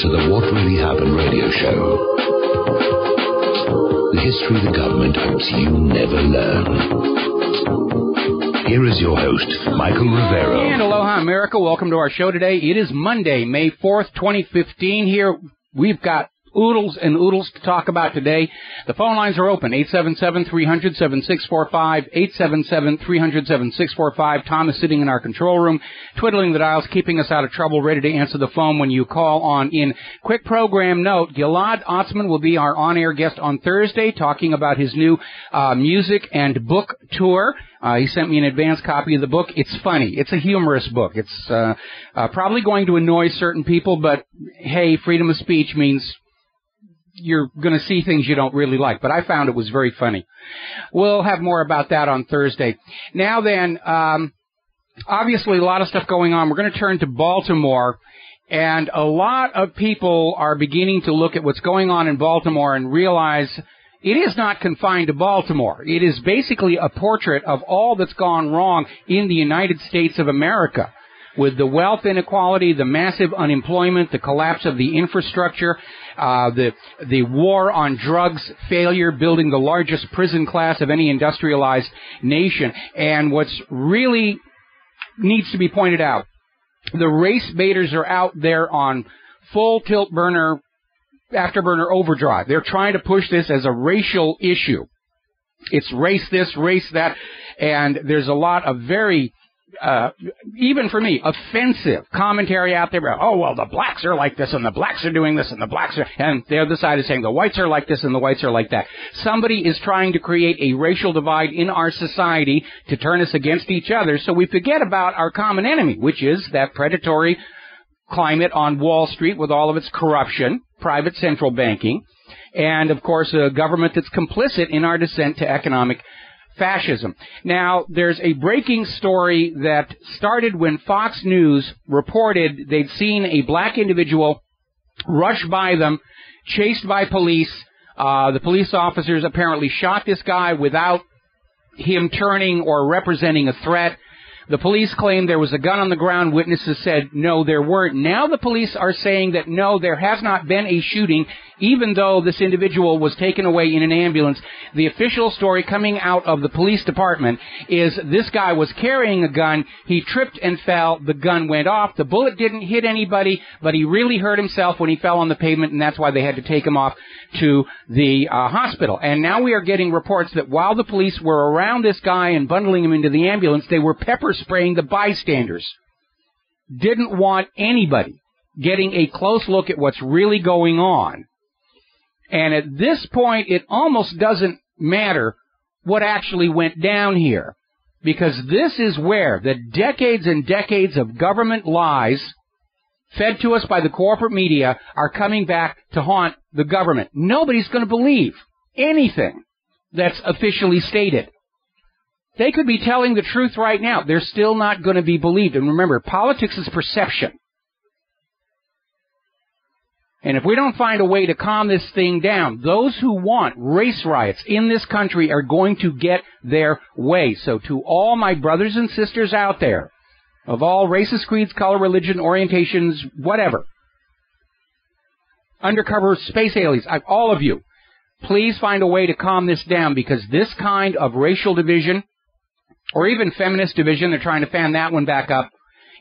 to the What Really Happened radio show. The history the government hopes you never learn. Here is your host, Michael Rivero. And aloha, America. Welcome to our show today. It is Monday, May 4th, 2015. Here we've got oodles and oodles to talk about today. The phone lines are open, 877-300-7645, 877-300-7645. Tom is sitting in our control room, twiddling the dials, keeping us out of trouble, ready to answer the phone when you call on in. Quick program note, Gilad Otzman will be our on-air guest on Thursday, talking about his new music and book tour. He sent me an advance copy of the book. It's funny. It's a humorous book. It's probably going to annoy certain people, but hey, freedom of speech means you're going to see things you don't really like. But I found it was very funny. We'll have more about that on Thursday. Now then, obviously a lot of stuff going on. We're going to turn to Baltimore. And a lot of people are beginning to look at what's going on in Baltimore and realize it is not confined to Baltimore. It is basically a portrait of all that's gone wrong in the United States of America, with the wealth inequality, the massive unemployment, the collapse of the infrastructure, the war on drugs, failure, building the largest prison class of any industrialized nation. And what's really needs to be pointed out, the race baiters are out there on full tilt burner, afterburner overdrive. They're trying to push this as a racial issue. It's race this, race that, and there's a lot of very even for me, offensive commentary out there. Oh, well, the blacks are like this, and the blacks are doing this, and the blacks are... And the other side is saying the whites are like this, and the whites are like that. Somebody is trying to create a racial divide in our society to turn us against each other, so we forget about our common enemy, which is that predatory climate on Wall Street with all of its corruption, private central banking, and, of course, a government that's complicit in our descent to economic fascism. Now, there's a breaking story that started when Fox News reported they'd seen a black individual rush by them, chased by police. The police officers apparently shot this guy without him turning or representing a threat. The police claimed there was a gun on the ground. Witnesses said, no, there weren't. Now the police are saying that, no, there has not been a shooting, even though this individual was taken away in an ambulance. The official story coming out of the police department is this guy was carrying a gun. He tripped and fell. The gun went off. The bullet didn't hit anybody, but he really hurt himself when he fell on the pavement, and that's why they had to take him off to the hospital. And now we are getting reports that while the police were around this guy and bundling him into the ambulance, they were pepper spraying the bystanders. Didn't want anybody getting a close look at what's really going on. And at this point, it almost doesn't matter what actually went down here, because this is where the decades and decades of government lies fed to us by the corporate media are coming back to haunt the government. Nobody's going to believe anything that's officially stated. They could be telling the truth right now. They're still not going to be believed. And remember, politics is perception. And if we don't find a way to calm this thing down, those who want race riots in this country are going to get their way. So to all my brothers and sisters out there, of all races, creeds, color, religion, orientations, whatever, undercover space aliens, all of you, please find a way to calm this down, because this kind of racial division, or even feminist division, they're trying to fan that one back up,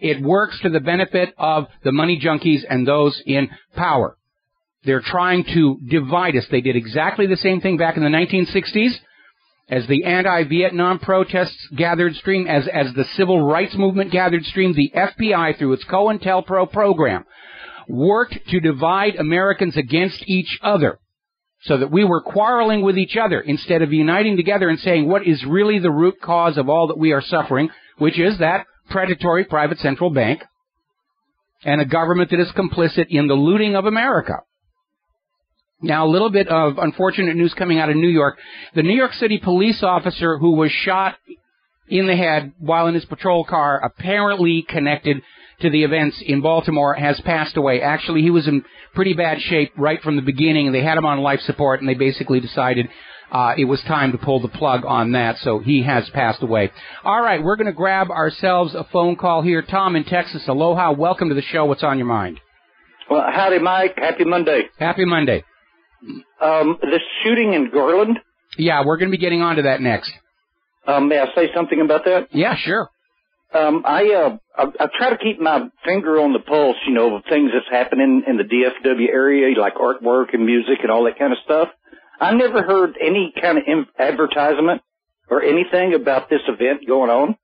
it works to the benefit of the money junkies and those in power. They're trying to divide us. They did exactly the same thing back in the 1960s as the anti-Vietnam protests gathered steam, as the civil rights movement gathered steam. The FBI, through its COINTELPRO program, worked to divide Americans against each other so that we were quarreling with each other instead of uniting together and saying what is really the root cause of all that we are suffering, which is that predatory private central bank and a government that is complicit in the looting of America. Now, a little bit of unfortunate news coming out of New York. The New York City police officer who was shot in the head while in his patrol car, apparently connected to the events in Baltimore, has passed away. Actually, he was in pretty bad shape right from the beginning, and they had him on life support, and they basically decided it was time to pull the plug on that, so he has passed away. All right, we're going to grab ourselves a phone call here. Tom in Texas, aloha, welcome to the show. What's on your mind? Well, howdy, Mike. Happy Monday. Happy Monday. This shooting in Garland. Yeah, we're going to be getting on to that next. May I say something about that? Yeah, sure. I try to keep my finger on the pulse, of things that's happening in the DFW area, like artwork and music and all that kind of stuff. I never heard any kind of advertisement or anything about this event going on.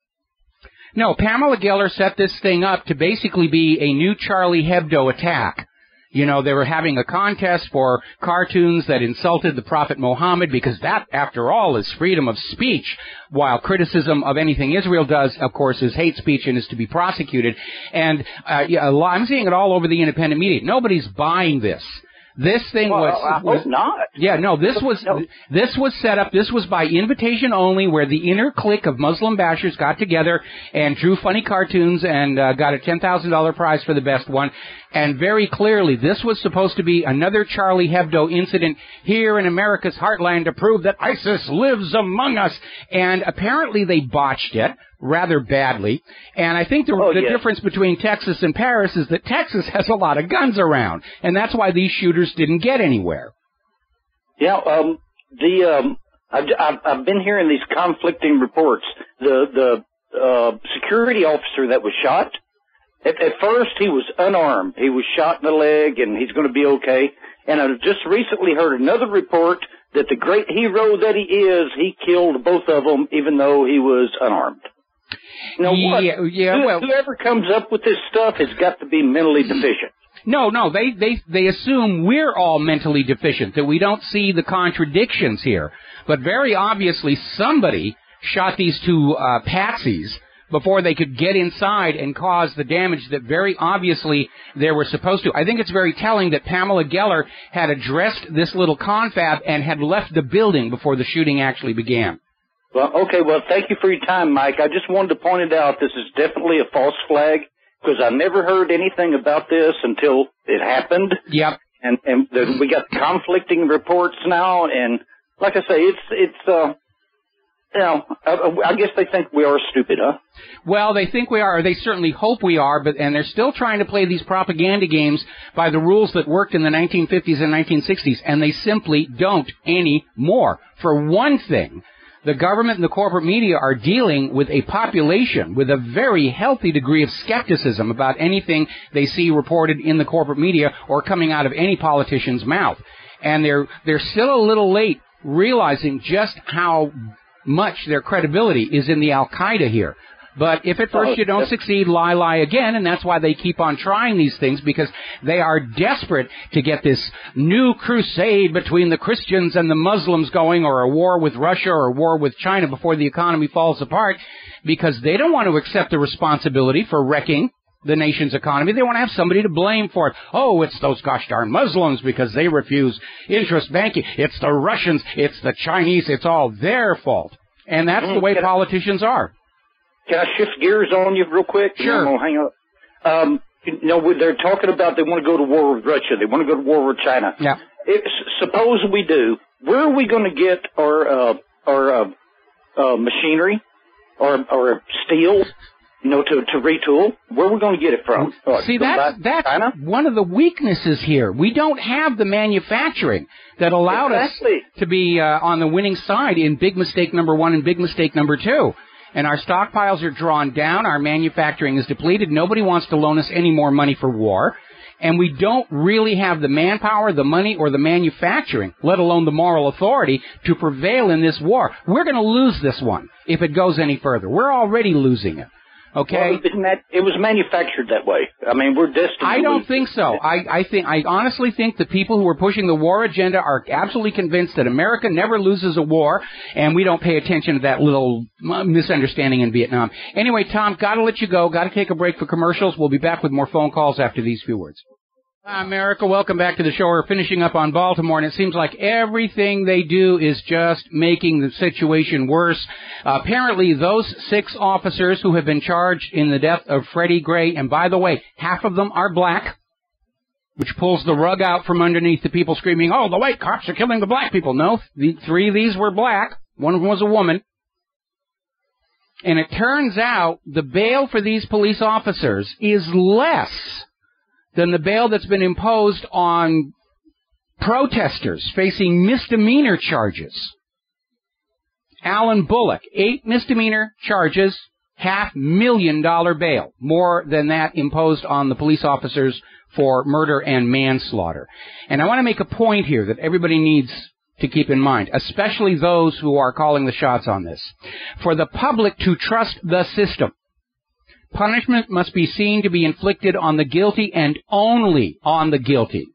No, Pamela Geller set this thing up to basically be a new Charlie Hebdo attack. They were having a contest for cartoons that insulted the Prophet Muhammad, because that, after all, is freedom of speech, while criticism of anything Israel does, of course, is hate speech and is to be prosecuted. And I'm seeing it all over the independent media. Nobody's buying this. This thing I hope not. Yeah, no, this was set up, this was by invitation only, where the inner clique of Muslim bashers got together and drew funny cartoons and got a $10,000 prize for the best one. And very clearly, this was supposed to be another Charlie Hebdo incident here in America's heartland to prove that ISIS lives among us. And apparently they botched it rather badly. And I think the difference between Texas and Paris is that Texas has a lot of guns around. And that's why these shooters didn't get anywhere. Yeah, I've been hearing these conflicting reports. The security officer that was shot, at first he was unarmed. He was shot in the leg, and he's going to be okay. And I just recently heard another report that the great hero that he is, he killed both of them, even though he was unarmed. Whoever comes up with this stuff has got to be mentally deficient. No, they assume we're all mentally deficient, that we don't see the contradictions here. But very obviously somebody shot these two patsies before they could get inside and cause the damage that very obviously they were supposed to. I think it's very telling that Pamela Geller had addressed this little confab and had left the building before the shooting actually began. Well, okay, thank you for your time, Mike. I just wanted to point it out. This is definitely a false flag, because I never heard anything about this until it happened. Yep. And we got conflicting reports now, and like I say, I guess they think we are stupid, huh? Well, they think we are, or they certainly hope we are, and they're still trying to play these propaganda games by the rules that worked in the 1950s and 1960s, and they simply don't anymore. For one thing, the government and the corporate media are dealing with a population with a very healthy degree of skepticism about anything they see reported in the corporate media or coming out of any politician's mouth. And they're still a little late realizing just how much their credibility is in the Al-Qaeda here. But if at first you don't succeed, lie again, and that's why they keep on trying these things, because they are desperate to get this new crusade between the Christians and the Muslims going, or a war with Russia or a war with China before the economy falls apart, because they don't want to accept the responsibility for wrecking the nation's economy. They want to have somebody to blame for it. Oh, it's those gosh darn Muslims because they refuse interest banking. It's the Russians. It's the Chinese. It's all their fault. And that's the way politicians are. Can I shift gears on you real quick? Sure. Hang on. They're talking about they want to go to war with Russia. They want to go to war with China. Yeah. Suppose we do. Where are we going to get our machinery or steel? To retool? Where are we going to get it from? See, that's China? One of the weaknesses here. We don't have the manufacturing that allowed us to be on the winning side in big mistake number 1 and big mistake number 2. And our stockpiles are drawn down. Our manufacturing is depleted. Nobody wants to loan us any more money for war. And we don't really have the manpower, the money, or the manufacturing, let alone the moral authority, to prevail in this war. We're going to lose this one if it goes any further. We're already losing it. Okay. Well, it was manufactured that way. I mean, we're destined. I don't think so. I honestly think the people who are pushing the war agenda are absolutely convinced that America never loses a war, and we don't pay attention to that little misunderstanding in Vietnam. Anyway, Tom, got to let you go. Got to take a break for commercials. We'll be back with more phone calls after these few words. America, welcome back to the show. We're finishing up on Baltimore, and it seems like everything they do is just making the situation worse. Apparently, those 6 officers who have been charged in the death of Freddie Gray, and by the way, half of them are black, which pulls the rug out from underneath the people screaming, oh, the white cops are killing the black people. No, 3 of these were black. One of them was a woman. And it turns out the bail for these police officers is less than the bail that's been imposed on protesters facing misdemeanor charges. Alan Bullock, 8 misdemeanor charges, $500,000 bail, more than that imposed on the police officers for murder and manslaughter. And I want to make a point here that everybody needs to keep in mind, especially those who are calling the shots on this. For the public to trust the system, punishment must be seen to be inflicted on the guilty and only on the guilty.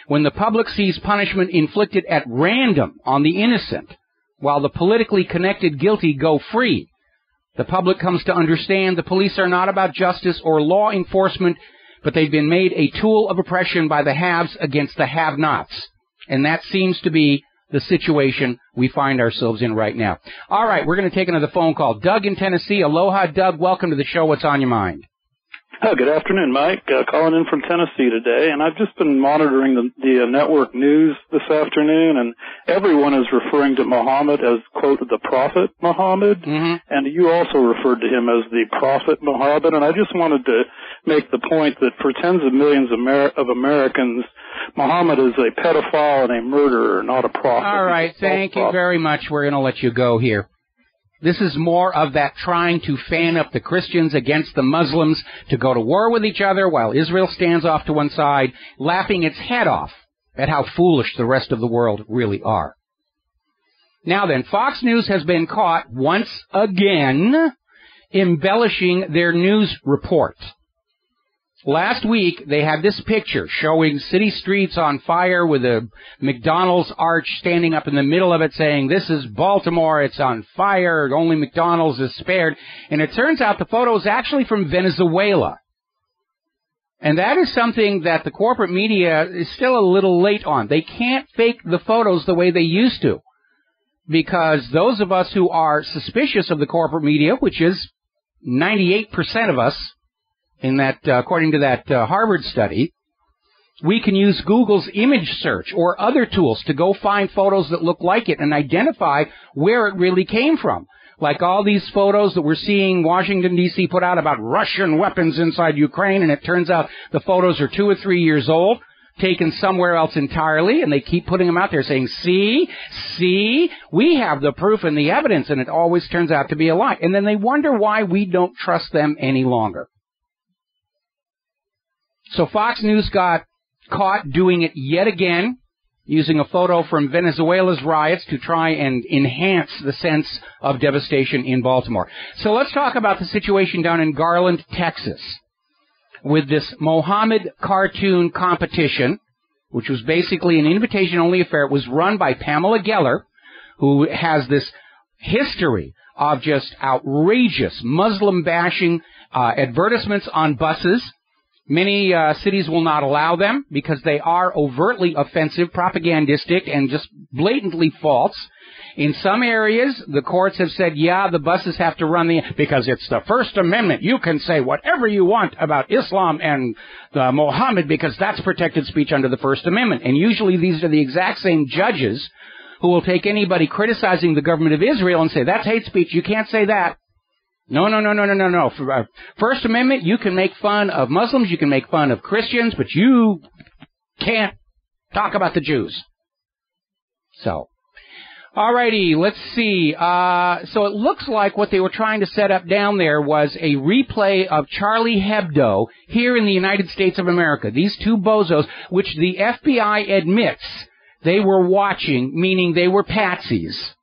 When the public sees punishment inflicted at random on the innocent, while the politically connected guilty go free, the public comes to understand the police are not about justice or law enforcement, but they've been made a tool of oppression by the haves against the have-nots. And that seems to be the situation we find ourselves in right now. All right, we're going to take another phone call. Doug in Tennessee. Aloha, Doug. Welcome to the show. What's on your mind? Oh, good afternoon, Mike. Calling in from Tennessee today, and I've just been monitoring the network news this afternoon, and everyone is referring to Muhammad as, quote, the Prophet Muhammad, and you also referred to him as the Prophet Muhammad, and I just wanted to make the point that for tens of millions of Americans, Muhammad is a pedophile and a murderer, not a prophet. All right, thank you very much. We're going to let you go here. This is more of that trying to fan up the Christians against the Muslims to go to war with each other while Israel stands off to one side, laughing its head off at how foolish the rest of the world really are. Now then, Fox News has been caught once again embellishing their news report. Last week, they had this picture showing city streets on fire with a McDonald's arch standing up in the middle of it saying, "This is Baltimore, it's on fire, only McDonald's is spared." And it turns out the photo is actually from Venezuela. And that is something that the corporate media is still a little late on. They can't fake the photos the way they used to. Because those of us who are suspicious of the corporate media, which is 98% of us, in that, according to that Harvard study, we can use Google's image search or other tools to go find photos that look like it and identify where it really came from. Like all these photos that we're seeing Washington, D.C. put out about Russian weapons inside Ukraine, and it turns out the photos are 2 or 3 years old, taken somewhere else entirely, and they keep putting them out there saying, see, we have the proof and the evidence, and it always turns out to be a lie. And then they wonder why we don't trust them any longer. So Fox News got caught doing it yet again, using a photo from Venezuela's riots to try and enhance the sense of devastation in Baltimore. So let's talk about the situation down in Garland, Texas, with this Mohammed cartoon competition, which was basically an invitation-only affair. It was run by Pamela Geller, who has this history of just outrageous Muslim-bashing advertisements on buses. Many cities will not allow them because they are overtly offensive, propagandistic, and just blatantly false. In some areas, the courts have said, yeah, the buses have to run because it's the First Amendment. You can say whatever you want about Islam and Mohammed because that's protected speech under the First Amendment. And usually these are the exact same judges who will take anybody criticizing the government of Israel and say, that's hate speech, you can't say that. No. For First Amendment, you can make fun of Muslims, you can make fun of Christians, but you can't talk about the Jews. So, alrighty, let's see. So it looks like what they were trying to set up down there was a replay of Charlie Hebdo here in the United States of America. These two bozos, which the FBI admits they were watching, meaning they were patsies.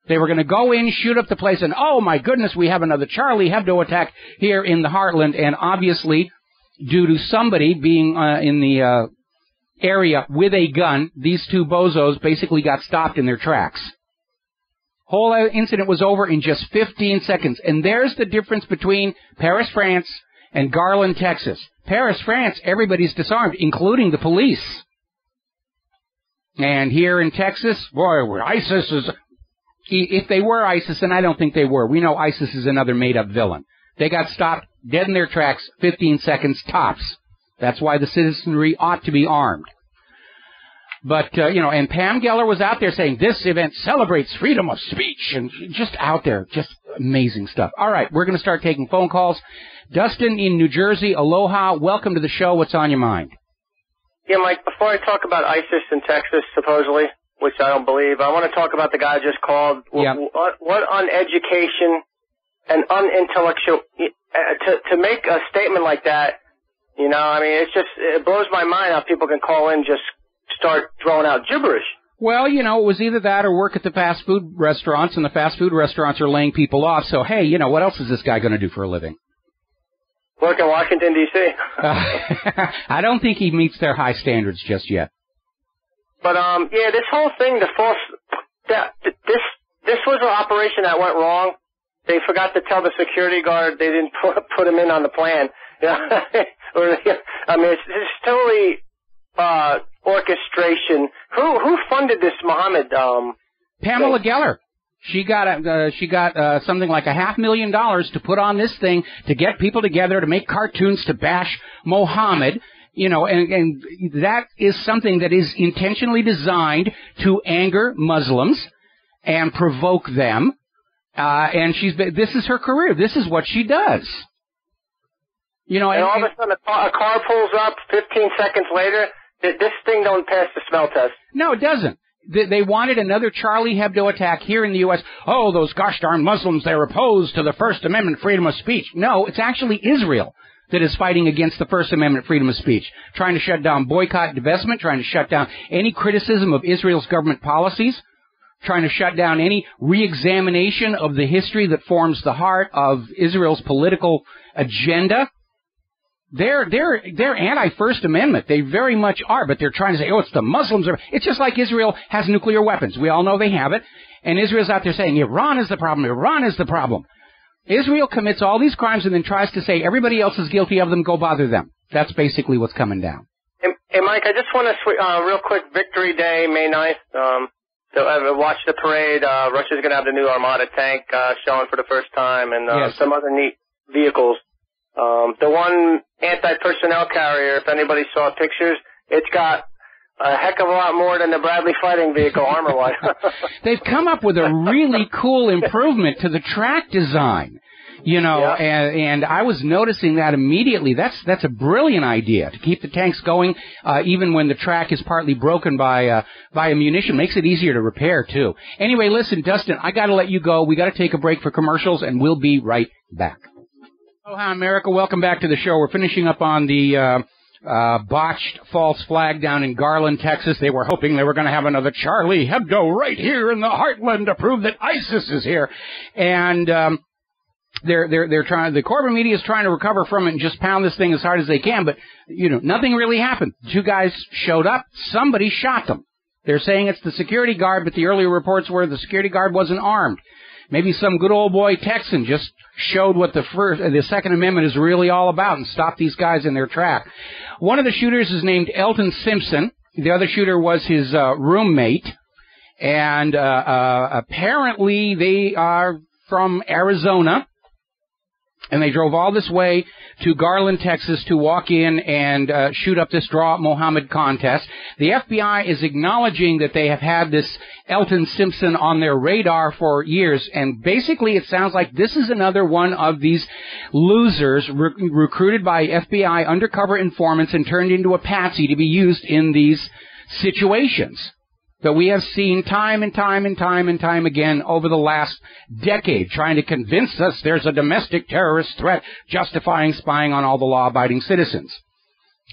They were going to go in, shoot up the place, and oh my goodness, we have another Charlie Hebdo attack here in the heartland. And obviously, due to somebody being in the area with a gun, these two bozos basically got stopped in their tracks. Whole incident was over in just 15 seconds. And there's the difference between Paris, France, and Garland, Texas. Paris, France, everybody's disarmed, including the police. And here in Texas, boy, ISIS is... If they were ISIS, and I don't think they were, we know ISIS is another made-up villain. They got stopped dead in their tracks, 15 seconds tops. That's why the citizenry ought to be armed. But, and Pam Geller was out there saying this event celebrates freedom of speech, and just out there, just amazing stuff. All right, we're going to start taking phone calls. Dustin in New Jersey, aloha, welcome to the show. What's on your mind? Yeah, Mike, before I talk about ISIS in Texas, supposedly, which I don't believe, I want to talk about the guy I just called. Yep. What uneducation and unintellectual, to make a statement like that, it blows my mind how people can call in just start throwing out gibberish. Well, it was either that or work at the fast food restaurants, and the fast food restaurants are laying people off. So, hey, what else is this guy going to do for a living? Work in Washington, D.C. I don't think he meets their high standards just yet. But, this whole thing, this was an operation that went wrong. They forgot to tell the security guard they didn't put him in on the plan. It's totally orchestration. Who funded this, Mohammed? Pamela Geller. She got something like $500,000 to put on this thing to get people together to make cartoons to bash Mohammed. And that is something that is intentionally designed to anger Muslims and provoke them. And this is her career. This is what she does. And all of a sudden a car pulls up 15 seconds later. This thing don't pass the smell test. No, it doesn't. They wanted another Charlie Hebdo attack here in the U.S. Oh, those gosh darn Muslims, they're opposed to the First Amendment freedom of speech. No, it's actually Israel that is fighting against the First Amendment freedom of speech, trying to shut down boycott, divestment, trying to shut down any criticism of Israel's government policies, trying to shut down any re-examination of the history that forms the heart of Israel's political agenda. They're anti-First Amendment. They very much are, but they're trying to say, it's the Muslims. It's just like Israel has nuclear weapons. We all know they have it. And Israel's out there saying, Iran is the problem. Iran is the problem. Israel commits all these crimes and then tries to say everybody else is guilty of them. Go bother them. That's basically what's coming down. Hey Mike, I just want to real quick, Victory Day, May 9th. So I watched the parade. Russia's going to have the new Armada tank showing for the first time, and yes. Some other neat vehicles. The one anti-personnel carrier, if anybody saw pictures, it's got a heck of a lot more than the Bradley fighting vehicle armor-wise. They've come up with a really cool improvement to the track design, Yeah. and I was noticing that immediately. That's a brilliant idea to keep the tanks going, even when the track is partly broken by ammunition. Makes it easier to repair, too. Anyway, listen, Dustin, I gotta let you go. We gotta take a break for commercials, and we'll be right back. Oh, hi, America. Welcome back to the show. We're finishing up on the botched false flag down in Garland, Texas. They were hoping they were going to have another Charlie Hebdo right here in the heartland to prove that ISIS is here. And they're trying. The corporate media is trying to recover from it and just pound this thing as hard as they can. But nothing really happened. Two guys showed up. Somebody shot them. They're saying it's the security guard, but the earlier reports were the security guard wasn't armed. Maybe some good old boy Texan just showed what the Second Amendment is really all about and stopped these guys in their track. One of the shooters is named Elton Simpson. The other shooter was his roommate. And apparently they are from Arizona. And they drove all this way to Garland, Texas to walk in and shoot up this Draw Mohammed contest. The FBI is acknowledging that they have had this Elton Simpson on their radar for years. And basically it sounds like this is another one of these losers recruited by FBI undercover informants and turned into a patsy to be used in these situations that we have seen time and time again over the last decade, trying to convince us there's a domestic terrorist threat justifying spying on all the law-abiding citizens.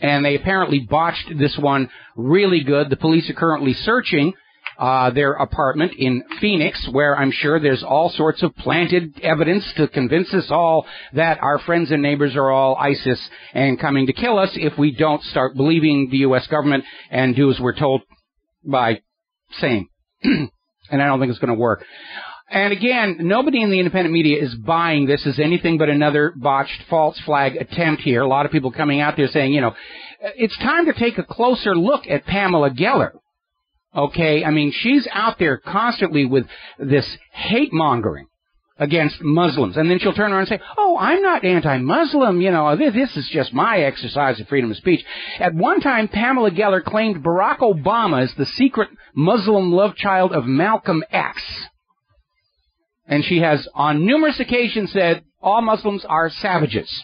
And they apparently botched this one really good. The police are currently searching their apartment in Phoenix, where I'm sure there's all sorts of planted evidence to convince us all that our friends and neighbors are all ISIS and coming to kill us if we don't start believing the U.S. government and do as we're told by saying. And I don't think it's going to work. And again, nobody in the independent media is buying this as anything but another botched false flag attempt here. A lot of people coming out there saying, it's time to take a closer look at Pamela Geller. Okay, I mean, she's out there constantly with this hate-mongering against Muslims. And then she'll turn around and say, oh, I'm not anti-Muslim. This is just my exercise of freedom of speech. At one time, Pamela Geller claimed Barack Obama is the secret Muslim love child of Malcolm X. And she has on numerous occasions said all Muslims are savages.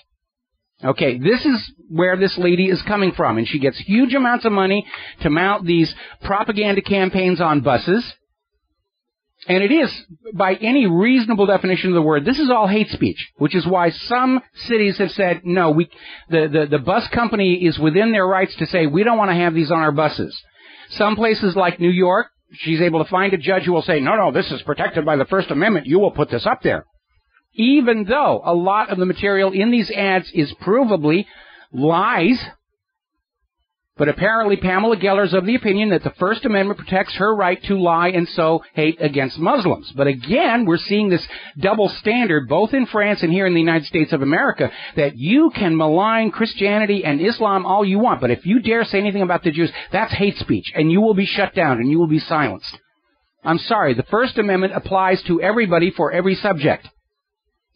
Okay, this is where this lady is coming from. And she gets huge amounts of money to mount these propaganda campaigns on buses. And it is, by any reasonable definition of the word, this is all hate speech, which is why some cities have said, no, the bus company is within their rights to say, we don't want to have these on our buses. Some places like New York, she's able to find a judge who will say, no, this is protected by the First Amendment, you will put this up there. Even though a lot of the material in these ads is provably lies. But apparently Pamela Geller is of the opinion that the First Amendment protects her right to lie and sow hate against Muslims. But again, we're seeing this double standard, both in France and here in the United States of America, that you can malign Christianity and Islam all you want, but if you dare say anything about the Jews, that's hate speech, and you will be shut down, and you will be silenced. I'm sorry, the First Amendment applies to everybody for every subject.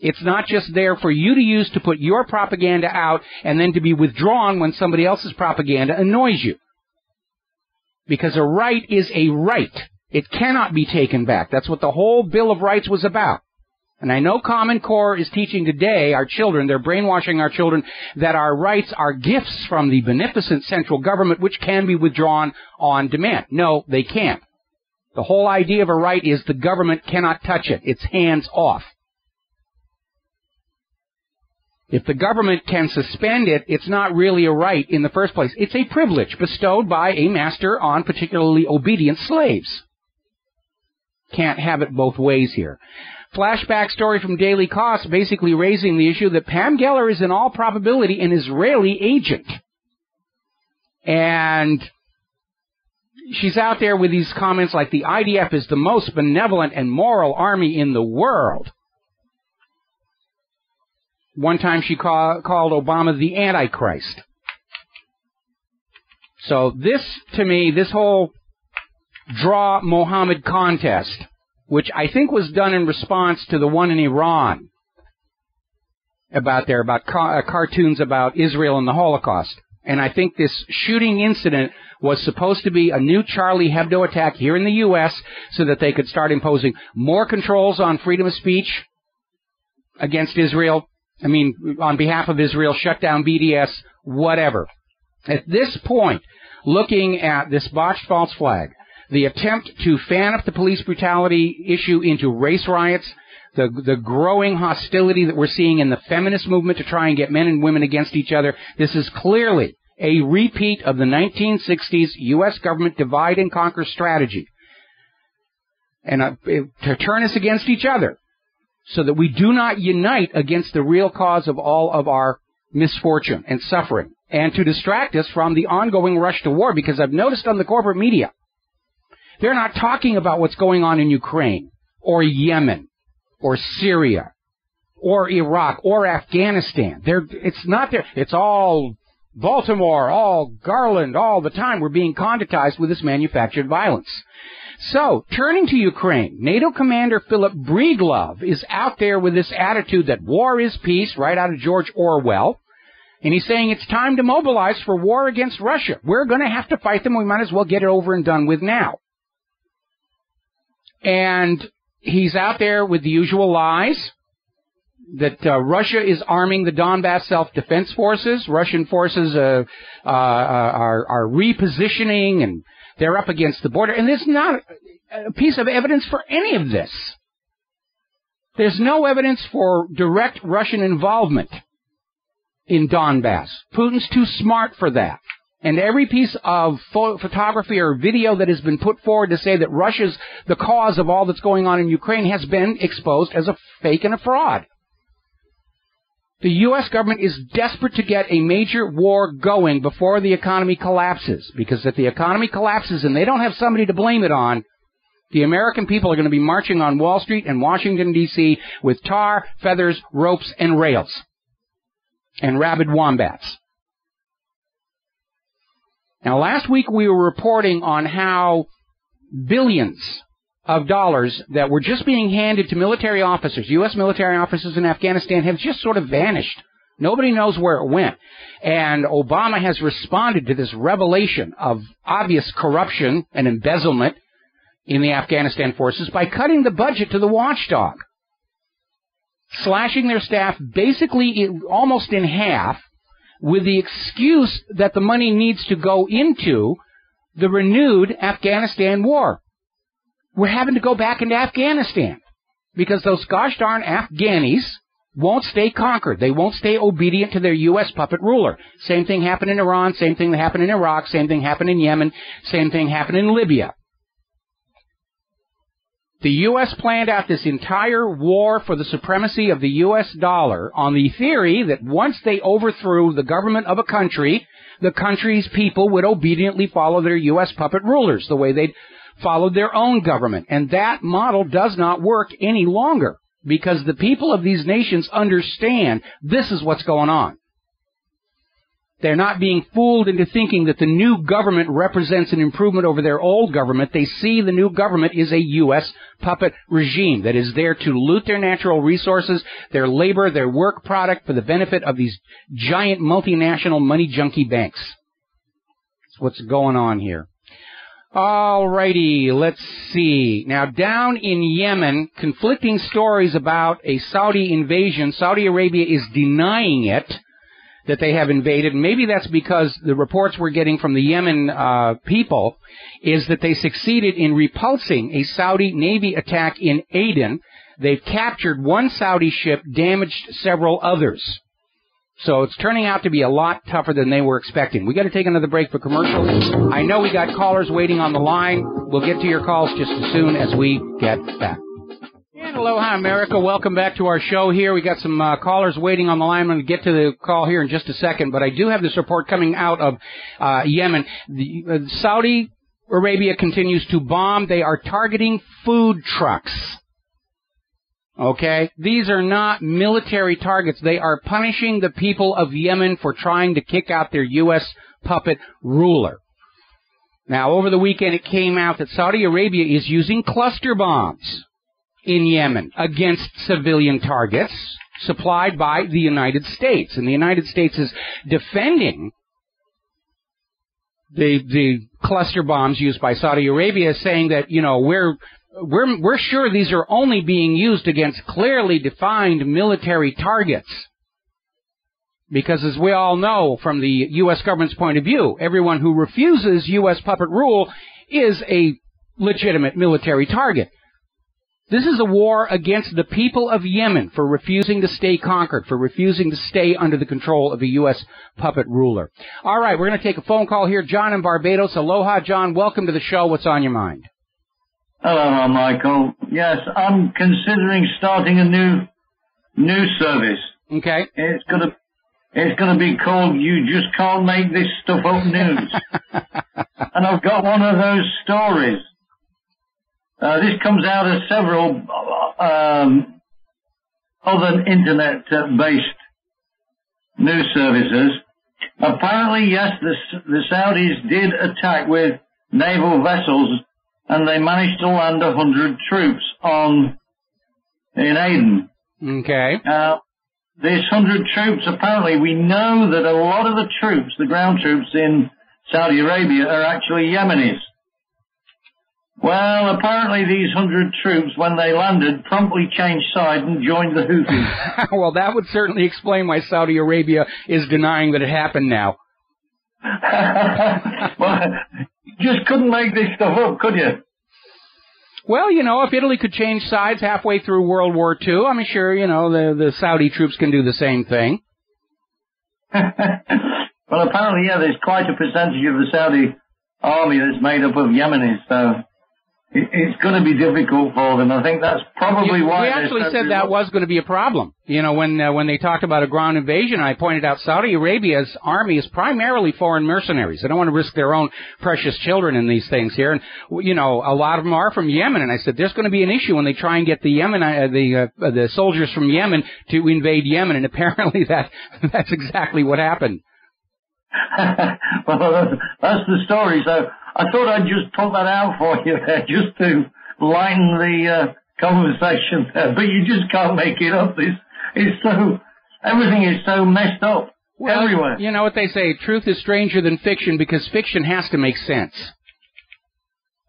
It's not just there for you to use to put your propaganda out and then to be withdrawn when somebody else's propaganda annoys you. Because a right is a right. It cannot be taken back. That's what the whole Bill of Rights was about. And I know Common Core is teaching today our children, they're brainwashing our children, that our rights are gifts from the beneficent central government which can be withdrawn on demand. No, they can't. The whole idea of a right is the government cannot touch it. It's hands off. If the government can suspend it, it's not really a right in the first place. It's a privilege bestowed by a master on particularly obedient slaves. Can't have it both ways here. Flashback story from Daily Kos basically raising the issue that Pam Geller is in all probability an Israeli agent. And she's out there with these comments like the IDF is the most benevolent and moral army in the world. One time she called Obama the Antichrist. So this, to me, this whole Draw Mohammed contest, which I think was done in response to the one in Iran, about cartoons about Israel and the Holocaust. And I think this shooting incident was supposed to be a new Charlie Hebdo attack here in the U.S. so that they could start imposing more controls on freedom of speech against Israel. On behalf of Israel, shut down BDS, whatever. At this point, looking at this botched false flag, the attempt to fan up the police brutality issue into race riots, the growing hostility that we're seeing in the feminist movement to try and get men and women against each other, this is clearly a repeat of the 1960s U.S. government divide and conquer strategy. And to turn us against each other, so that we do not unite against the real cause of all of our misfortune and suffering, and to distract us from the ongoing rush to war, because I've noticed on the corporate media, they're not talking about what's going on in Ukraine, or Yemen, or Syria, or Iraq, or Afghanistan. It's not there. It's all Baltimore, all Garland, all the time. We're being conditized with this manufactured violence. So, turning to Ukraine, NATO Commander Philip Breedlove is out there with this attitude that war is peace, right out of George Orwell. And he's saying it's time to mobilize for war against Russia. We're going to have to fight them. We might as well get it over and done with now. And he's out there with the usual lies that Russia is arming the Donbass self-defense forces. Russian forces are repositioning, and they're up against the border. And there's not a piece of evidence for any of this. There's no evidence for direct Russian involvement in Donbass. Putin's too smart for that. And every piece of photography or video that has been put forward to say that Russia's the cause of all that's going on in Ukraine has been exposed as a fake and a fraud. The U.S. government is desperate to get a major war going before the economy collapses, because if the economy collapses and they don't have somebody to blame it on, the American people are going to be marching on Wall Street and Washington, D.C. with tar, feathers, ropes, and rails, and rabid wombats. Now, last week we were reporting on how billions of dollars that were just being handed to military officers, U.S. military officers in Afghanistan, have just sort of vanished. Nobody knows where it went. And Obama has responded to this revelation of obvious corruption and embezzlement in the Afghanistan forces by cutting the budget to the watchdog, slashing their staff basically almost in half, with the excuse that the money needs to go into the renewed Afghanistan war. We're having to go back into Afghanistan because those gosh darn Afghanis won't stay conquered. They won't stay obedient to their U.S. puppet ruler. Same thing happened in Iran, same thing that happened in Iraq, same thing happened in Yemen, same thing happened in Libya. The U.S. planned out this entire war for the supremacy of the U.S. dollar on the theory that once they overthrew the government of a country, the country's people would obediently follow their U.S. puppet rulers the way they'd followed their own government. And that model does not work any longer because the people of these nations understand this is what's going on. They're not being fooled into thinking that the new government represents an improvement over their old government. They see the new government is a U.S. puppet regime that is there to loot their natural resources, their labor, their work product for the benefit of these giant multinational money junkie banks. That's what's going on here. All righty, let's see. Now, down in Yemen, conflicting stories about a Saudi invasion. Saudi Arabia is denying it, that they have invaded. Maybe that's because the reports we're getting from the Yemen people is that they succeeded in repulsing a Saudi Navy attack in Aden. They've captured one Saudi ship, damaged several others. So it's turning out to be a lot tougher than they were expecting. We got to take another break for commercials. I know we got callers waiting on the line. We'll get to your calls just as soon as we get back. And aloha, America. Welcome back to our show here. We got some callers waiting on the line. I'm going to get to the call here in just a second, but I do have this report coming out of Yemen. Saudi Arabia continues to bomb. They are targeting food trucks. Okay? These are not military targets. They are punishing the people of Yemen for trying to kick out their U.S. puppet ruler. Now, over the weekend, it came out that Saudi Arabia is using cluster bombs in Yemen against civilian targets supplied by the United States. And the United States is defending the cluster bombs used by Saudi Arabia, saying that, you know, we're sure these are only being used against clearly defined military targets. Because as we all know from the U.S. government's point of view, everyone who refuses U.S. puppet rule is a legitimate military target. This is a war against the people of Yemen for refusing to stay conquered, for refusing to stay under the control of a U.S. puppet ruler. All right, we're going to take a phone call here. John in Barbados. Aloha, John. Welcome to the show. What's on your mind? Hello, Michael. Yes, I'm considering starting a new news service. Okay. It's gonna be called "You Just Can't Make This Stuff Up News," and I've got one of those stories. This comes out of several other internet-based news services. Apparently, yes, the Saudis did attack with naval vessels, and they managed to land 100 troops in Aden. Okay. These 100 troops, apparently, we know that a lot of the troops, the ground troops in Saudi Arabia, are actually Yemenis. Well, apparently these 100 troops, when they landed, promptly changed side and joined the Houthis. Well, that would certainly explain why Saudi Arabia is denying that it happened now. Well, you just couldn't make this stuff up, could you? Well, you know, if Italy could change sides halfway through World War II, I'm sure, you know, the Saudi troops can do the same thing. Well, apparently, yeah, there's quite a percentage of the Saudi army that's made up of Yemenis, so it's going to be difficult for them. I think that's probably why... We actually said that was going to be a problem. You know, when they talked about a ground invasion, I pointed out Saudi Arabia's army is primarily foreign mercenaries. They don't want to risk their own precious children in these things here. And, you know, a lot of them are from Yemen. And I said, there's going to be an issue when they try and get the soldiers from Yemen to invade Yemen. And apparently that's exactly what happened. Well, that's the story. So I thought I'd just put that out for you there, just to lighten the conversation there, but you just can't make it up. Everything is so messed up everywhere. You know what they say, truth is stranger than fiction because fiction has to make sense.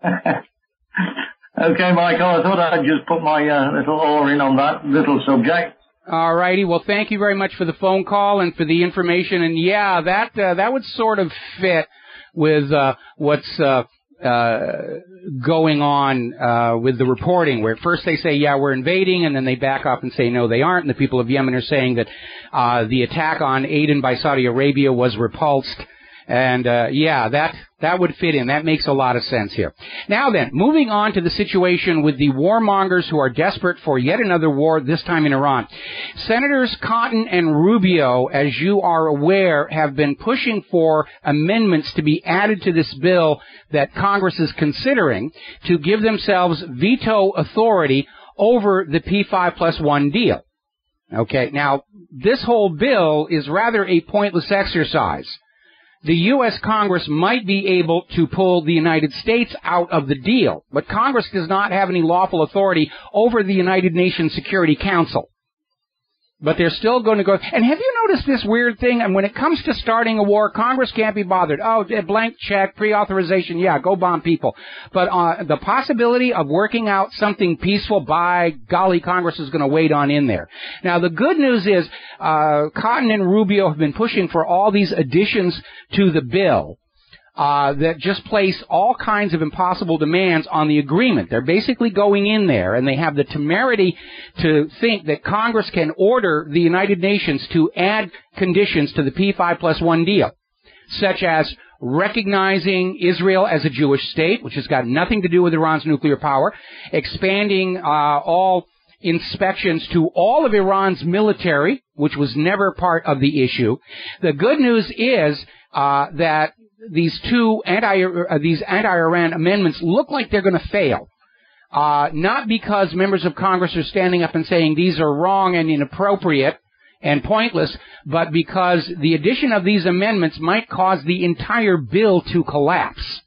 Okay, Michael, I thought I'd just put my little oar in on that little subject. All righty. Well, thank you very much for the phone call and for the information. And yeah, that would sort of fit with what's going on with the reporting, where at first they say, yeah, we're invading, and then they back up and say, no, they aren't. And the people of Yemen are saying that the attack on Aden by Saudi Arabia was repulsed. And yeah, that would fit in. That makes a lot of sense here. Now then, moving on to the situation with the warmongers who are desperate for yet another war, this time in Iran. Senators Cotton and Rubio, as you are aware, have been pushing for amendments to be added to this bill that Congress is considering to give themselves veto authority over the P5+1 deal. Okay, now, this whole bill is rather a pointless exercise. The U.S. Congress might be able to pull the United States out of the deal, but Congress does not have any lawful authority over the United Nations Security Council. But they're still going to go. And have you noticed this weird thing? And when it comes to starting a war, Congress can't be bothered. Oh, a blank check, pre-authorization, yeah, go bomb people. But the possibility of working out something peaceful, by golly, Congress is going to wait on in there. Now, the good news is Cotton and Rubio have been pushing for all these additions to the bill that just place all kinds of impossible demands on the agreement. They're basically going in there, and they have the temerity to think that Congress can order the United Nations to add conditions to the P5+1 deal, such as recognizing Israel as a Jewish state, which has got nothing to do with Iran's nuclear power, expanding all inspections to all of Iran's military, which was never part of the issue. The good news is that these anti-Iran amendments look like they're going to fail. Not because members of Congress are standing up and saying these are wrong and inappropriate and pointless, but because the addition of these amendments might cause the entire bill to collapse.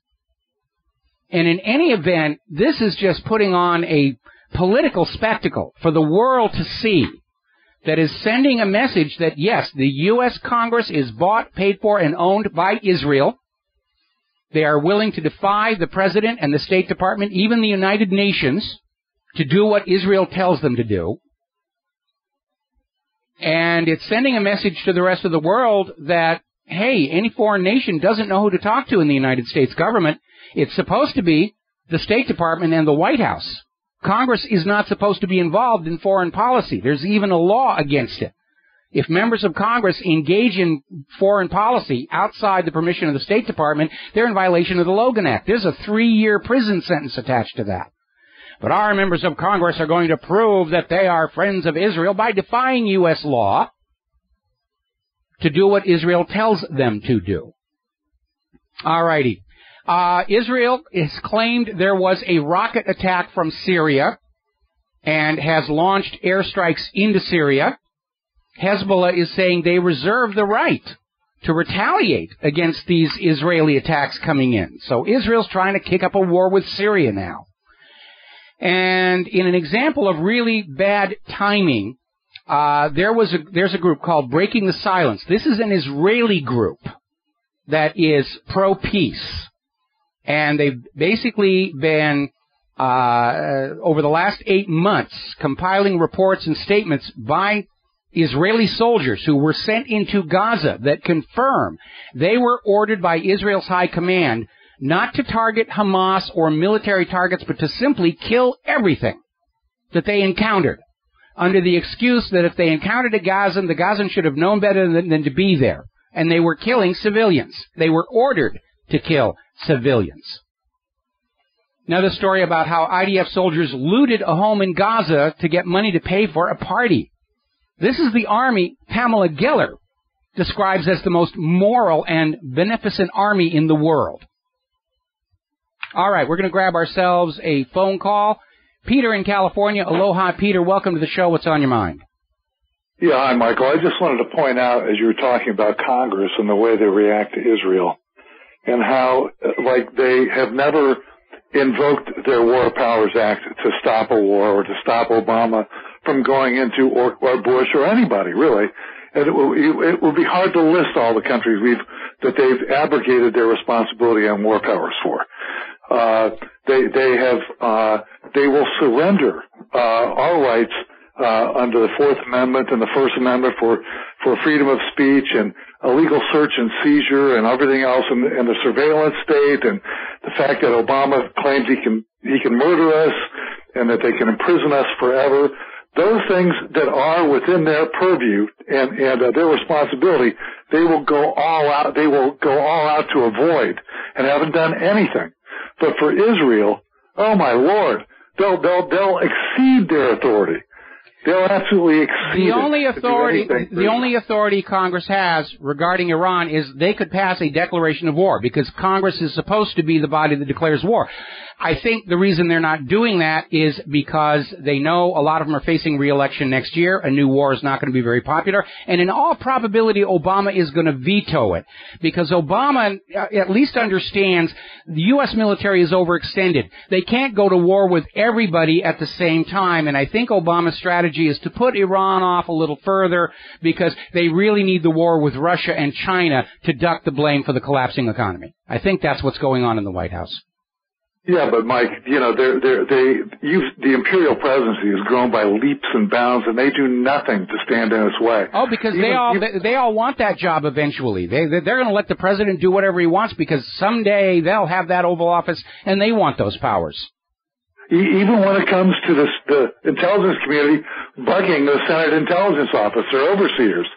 And in any event, this is just putting on a political spectacle for the world to see, that is sending a message that, yes, the U.S. Congress is bought, paid for, and owned by Israel. They are willing to defy the President and the State Department, even the United Nations, to do what Israel tells them to do. And it's sending a message to the rest of the world that, hey, any foreign nation doesn't know who to talk to in the United States government. It's supposed to be the State Department and the White House. Congress is not supposed to be involved in foreign policy. There's even a law against it. If members of Congress engage in foreign policy outside the permission of the State Department, they're in violation of the Logan Act. There's a 3-year prison sentence attached to that. But our members of Congress are going to prove that they are friends of Israel by defying U.S. law to do what Israel tells them to do. All righty. Israel has claimed there was a rocket attack from Syria and has launched airstrikes into Syria. Hezbollah is saying they reserve the right to retaliate against these Israeli attacks coming in. So Israel's trying to kick up a war with Syria now. And in an example of really bad timing, there's a group called Breaking the Silence. This is an Israeli group that is pro-peace. And they've basically been, over the last 8 months, compiling reports and statements by Israeli soldiers who were sent into Gaza that confirm they were ordered by Israel's high command not to target Hamas or military targets, but to simply kill everything that they encountered, under the excuse that if they encountered a Gazan, the Gazan should have known better than to be there. And they were killing civilians. They were ordered to kill civilians. Another story about how IDF soldiers looted a home in Gaza to get money to pay for a party. This is the army Pamela Geller describes as the most moral and beneficent army in the world. All right, we're going to grab ourselves a phone call. Peter in California. Aloha, Peter. Welcome to the show. What's on your mind? Yeah, hi, Michael. I just wanted to point out, as you were talking about Congress and the way they react to Israel, and how, like, they have never invoked their War Powers Act to stop a war or to stop Obama from going into, or Bush or anybody, really. And it would be hard to list all the countries that they've abrogated their responsibility on war powers for. They will surrender our rights under the Fourth Amendment and the First Amendment for freedom of speech and illegal search and seizure and everything else, and the surveillance state, and the fact that Obama claims he can murder us and that they can imprison us forever. Those things that are within their purview and their responsibility, they will go all out. They will go all out to avoid, and haven't done anything. But for Israel, oh my Lord, they'll exceed their authority. They'll absolutely exceed the only authority Congress has regarding Iran is they could pass a declaration of war, because Congress is supposed to be the body that declares war. I think the reason they're not doing that is because they know a lot of them are facing re-election next year. A new war is not going to be very popular. And in all probability, Obama is going to veto it, because Obama at least understands the U.S. military is overextended. They can't go to war with everybody at the same time. And I think Obama's strategy is to put Iran off a little further, because they really need the war with Russia and China to duck the blame for the collapsing economy. I think that's what's going on in the White House. Yeah, but Mike, the imperial presidency has grown by leaps and bounds, and they do nothing to stand in its way. Oh, because they all want that job eventually. They're going to let the president do whatever he wants, because someday they'll have that Oval Office, and they want those powers. Even when it comes to the intelligence community bugging the Senate Intelligence Office or overseers,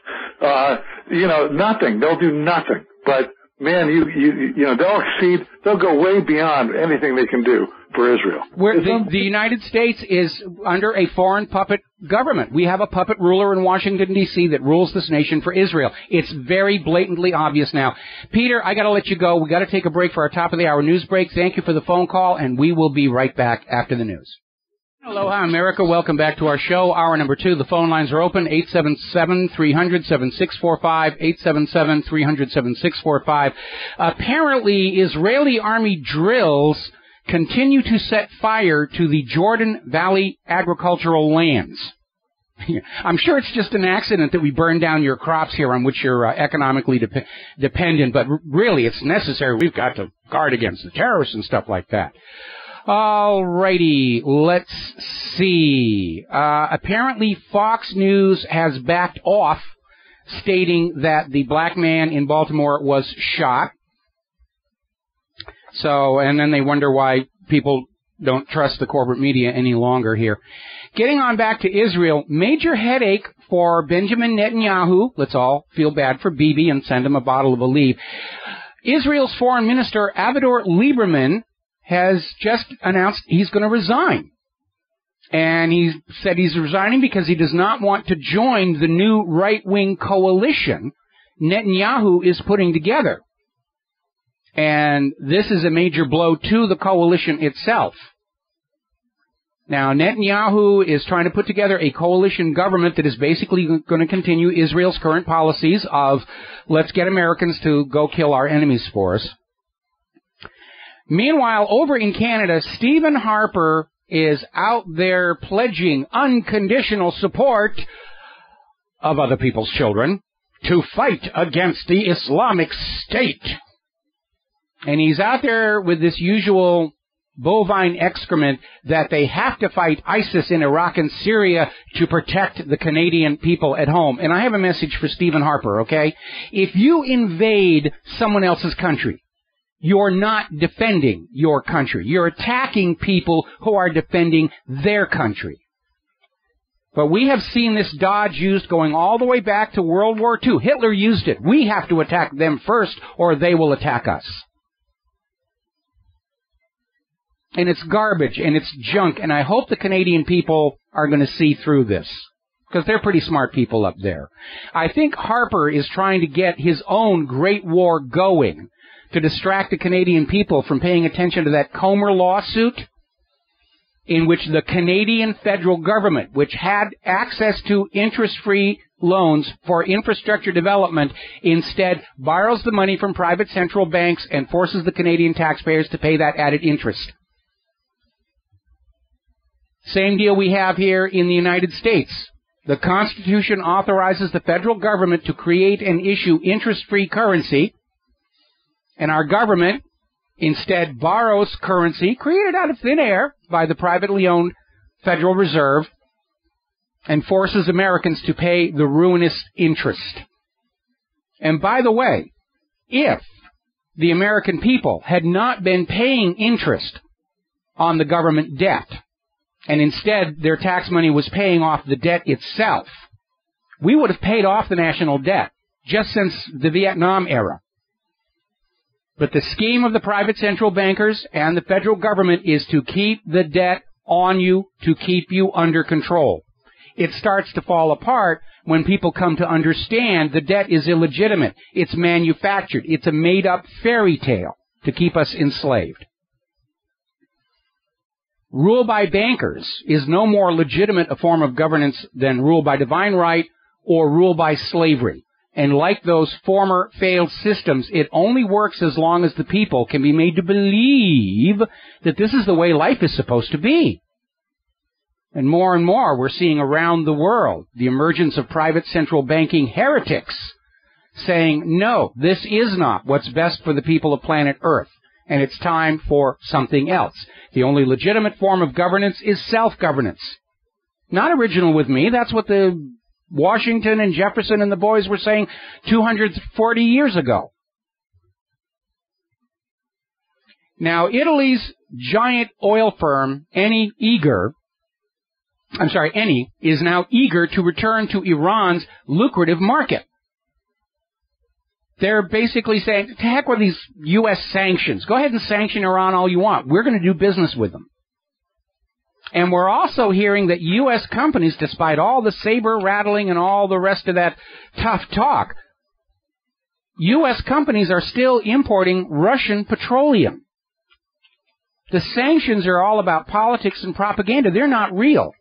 nothing. They'll do nothing. But man, they'll exceed. They'll go way beyond anything they can do for Israel. The United States is under a foreign puppet government. We have a puppet ruler in Washington, D.C. that rules this nation for Israel. It's very blatantly obvious now. Peter, I got to let you go. We got to take a break for our top of the hour news break. Thank you for the phone call, and we will be right back after the news. Aloha, America. Welcome back to our show. Hour number 2. The phone lines are open. 877-300-7645. 877-300-7645. Apparently, Israeli army drills continue to set fire to the Jordan Valley agricultural lands. I'm sure it's just an accident that we burn down your crops here on which you're economically dependent, but really it's necessary. We've got to guard against the terrorists and stuff like that. All righty, let's see. Apparently Fox News has backed off, stating that the black man in Baltimore was shot. So, and then they wonder why people don't trust the corporate media any longer here. Getting on back to Israel, major headache for Benjamin Netanyahu. Let's all feel bad for Bibi and send him a bottle of Aleve. Israel's foreign minister, Avigdor Lieberman, has just announced he's going to resign. And he said he's resigning because he does not want to join the new right-wing coalition Netanyahu is putting together. And this is a major blow to the coalition itself. Now, Netanyahu is trying to put together a coalition government that is basically going to continue Israel's current policies of let's get Americans to go kill our enemies for us. Meanwhile, over in Canada, Stephen Harper is out there pledging unconditional support of other people's children to fight against the Islamic State. And he's out there with this usual bovine excrement that they have to fight ISIS in Iraq and Syria to protect the Canadian people at home. And I have a message for Stephen Harper, okay? If you invade someone else's country, you're not defending your country. You're attacking people who are defending their country. But we have seen this dodge used going all the way back to World War II. Hitler used it. We have to attack them first, or they will attack us. And it's garbage, and it's junk, and I hope the Canadian people are going to see through this, because they're pretty smart people up there. I think Harper is trying to get his own great war going to distract the Canadian people from paying attention to that Comer lawsuit in which the Canadian federal government, which had access to interest-free loans for infrastructure development, instead borrows the money from private central banks and forces the Canadian taxpayers to pay that added interest. Same deal we have here in the United States. The Constitution authorizes the federal government to create and issue interest-free currency, and our government instead borrows currency created out of thin air by the privately owned Federal Reserve and forces Americans to pay the ruinous interest. And by the way, if the American people had not been paying interest on the government debt, and instead their tax money was paying off the debt itself, we would have paid off the national debt just since the Vietnam era. But the scheme of the private central bankers and the federal government is to keep the debt on you, to keep you under control. It starts to fall apart when people come to understand the debt is illegitimate. It's manufactured. It's a made-up fairy tale to keep us enslaved. Rule by bankers is no more legitimate a form of governance than rule by divine right or rule by slavery. And like those former failed systems, it only works as long as the people can be made to believe that this is the way life is supposed to be. And more we're seeing around the world the emergence of private central banking heretics saying, no, this is not what's best for the people of planet Earth, and it's time for something else. The only legitimate form of governance is self-governance. Not original with me. That's what the Washington and Jefferson and the boys were saying 240 years ago. Now, Italy's giant oil firm, Eni, is now eager to return to Iran's lucrative market. They're basically saying, to heck with these U.S. sanctions. Go ahead and sanction Iran all you want. We're going to do business with them. And we're also hearing that U.S. companies, despite all the saber rattling and all the rest of that tough talk, U.S. companies are still importing Russian petroleum. The sanctions are all about politics and propaganda. They're not real.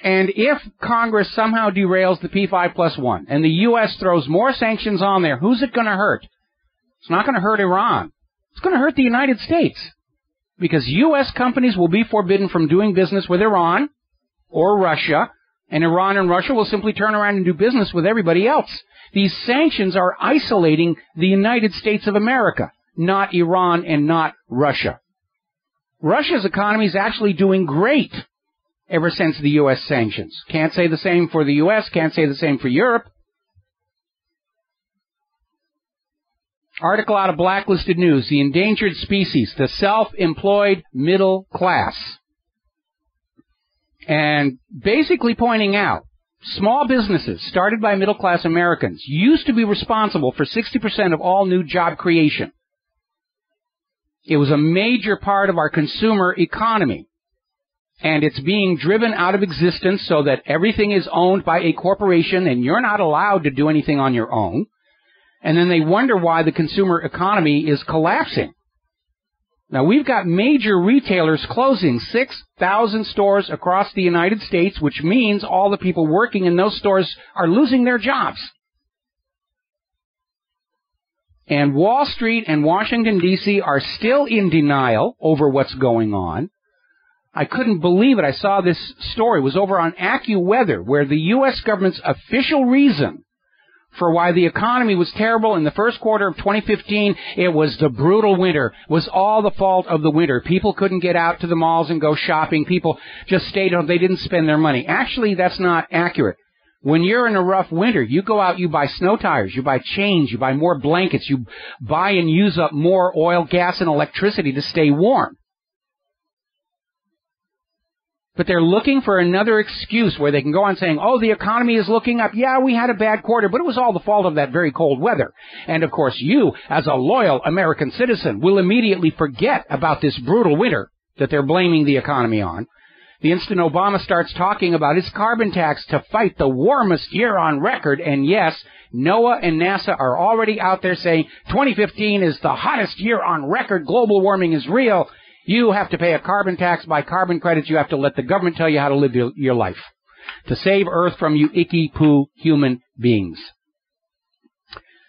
And if Congress somehow derails the P5+1 and the U.S. throws more sanctions on there, who's it going to hurt? It's not going to hurt Iran. It's going to hurt the United States. Because U.S. companies will be forbidden from doing business with Iran or Russia, and Iran and Russia will simply turn around and do business with everybody else. These sanctions are isolating the United States of America, not Iran and not Russia. Russia's economy is actually doing great ever since the U.S. sanctions. Can't say the same for the U.S., can't say the same for Europe. Article out of Blacklisted News, the endangered species, the self-employed middle class. And basically pointing out, small businesses started by middle-class Americans used to be responsible for 60% of all new job creation. It was a major part of our consumer economy. And it's being driven out of existence so that everything is owned by a corporation and you're not allowed to do anything on your own. And then they wonder why the consumer economy is collapsing. Now, we've got major retailers closing 6,000 stores across the United States, which means all the people working in those stores are losing their jobs. And Wall Street and Washington, D.C. are still in denial over what's going on. I couldn't believe it. I saw this story. It was over on AccuWeather, where the U.S. government's official reason for why the economy was terrible in the first quarter of 2015, it was the brutal winter, was all the fault of the winter. People couldn't get out to the malls and go shopping. People just stayed home. They didn't spend their money. Actually, that's not accurate. When you're in a rough winter, you go out, you buy snow tires, you buy chains, you buy more blankets, you buy and use up more oil, gas, and electricity to stay warm. But they're looking for another excuse where they can go on saying, oh, the economy is looking up. Yeah, we had a bad quarter, but it was all the fault of that very cold weather. And, of course, you, as a loyal American citizen, will immediately forget about this brutal winter that they're blaming the economy on. The instant Obama starts talking about his carbon tax to fight the warmest year on record, and yes, NOAA and NASA are already out there saying 2015 is the hottest year on record, global warming is real. You have to pay a carbon tax, buy carbon credits. You have to let the government tell you how to live your life to save Earth from you icky-poo human beings.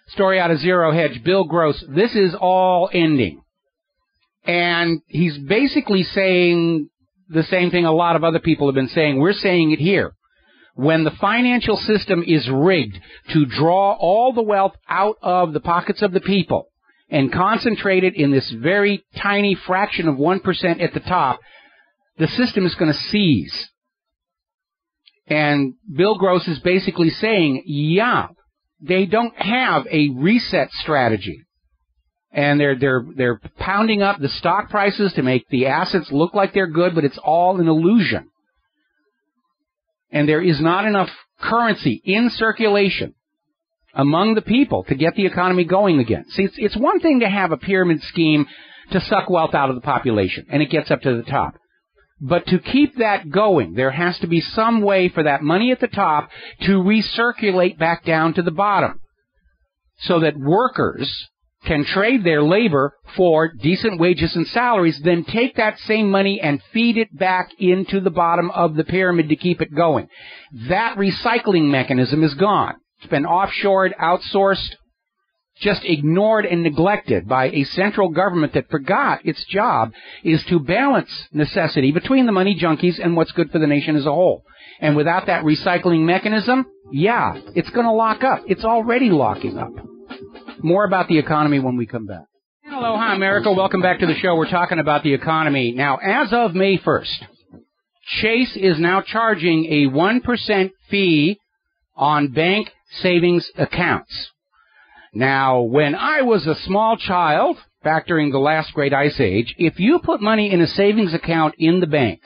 Story out of Zero Hedge, Bill Gross. This is all ending. And he's basically saying the same thing a lot of other people have been saying. We're saying it here. When the financial system is rigged to draw all the wealth out of the pockets of the people and concentrate it in this very tiny fraction of 1% at the top, the system is going to seize. And Bill Gross is basically saying, yeah, they don't have a reset strategy. And they're pounding up the stock prices to make the assets look like they're good, but it's all an illusion. And there is not enough currency in circulation among the people to get the economy going again. See, it's one thing to have a pyramid scheme to suck wealth out of the population, and it gets up to the top. But to keep that going, there has to be some way for that money at the top to recirculate back down to the bottom so that workers can trade their labor for decent wages and salaries, then take that same money and feed it back into the bottom of the pyramid to keep it going. That recycling mechanism is gone. It's been offshored, outsourced, just ignored and neglected by a central government that forgot its job is to balance necessity between the money junkies and what's good for the nation as a whole. And without that recycling mechanism, yeah, it's going to lock up. It's already locking up. More about the economy when we come back. Aloha, America. Welcome back to the show. We're talking about the economy. Now, as of May 1st, Chase is now charging a 1% fee on bank savings accounts. Now, when I was a small child, back during the last great ice age, if you put money in a savings account in the bank,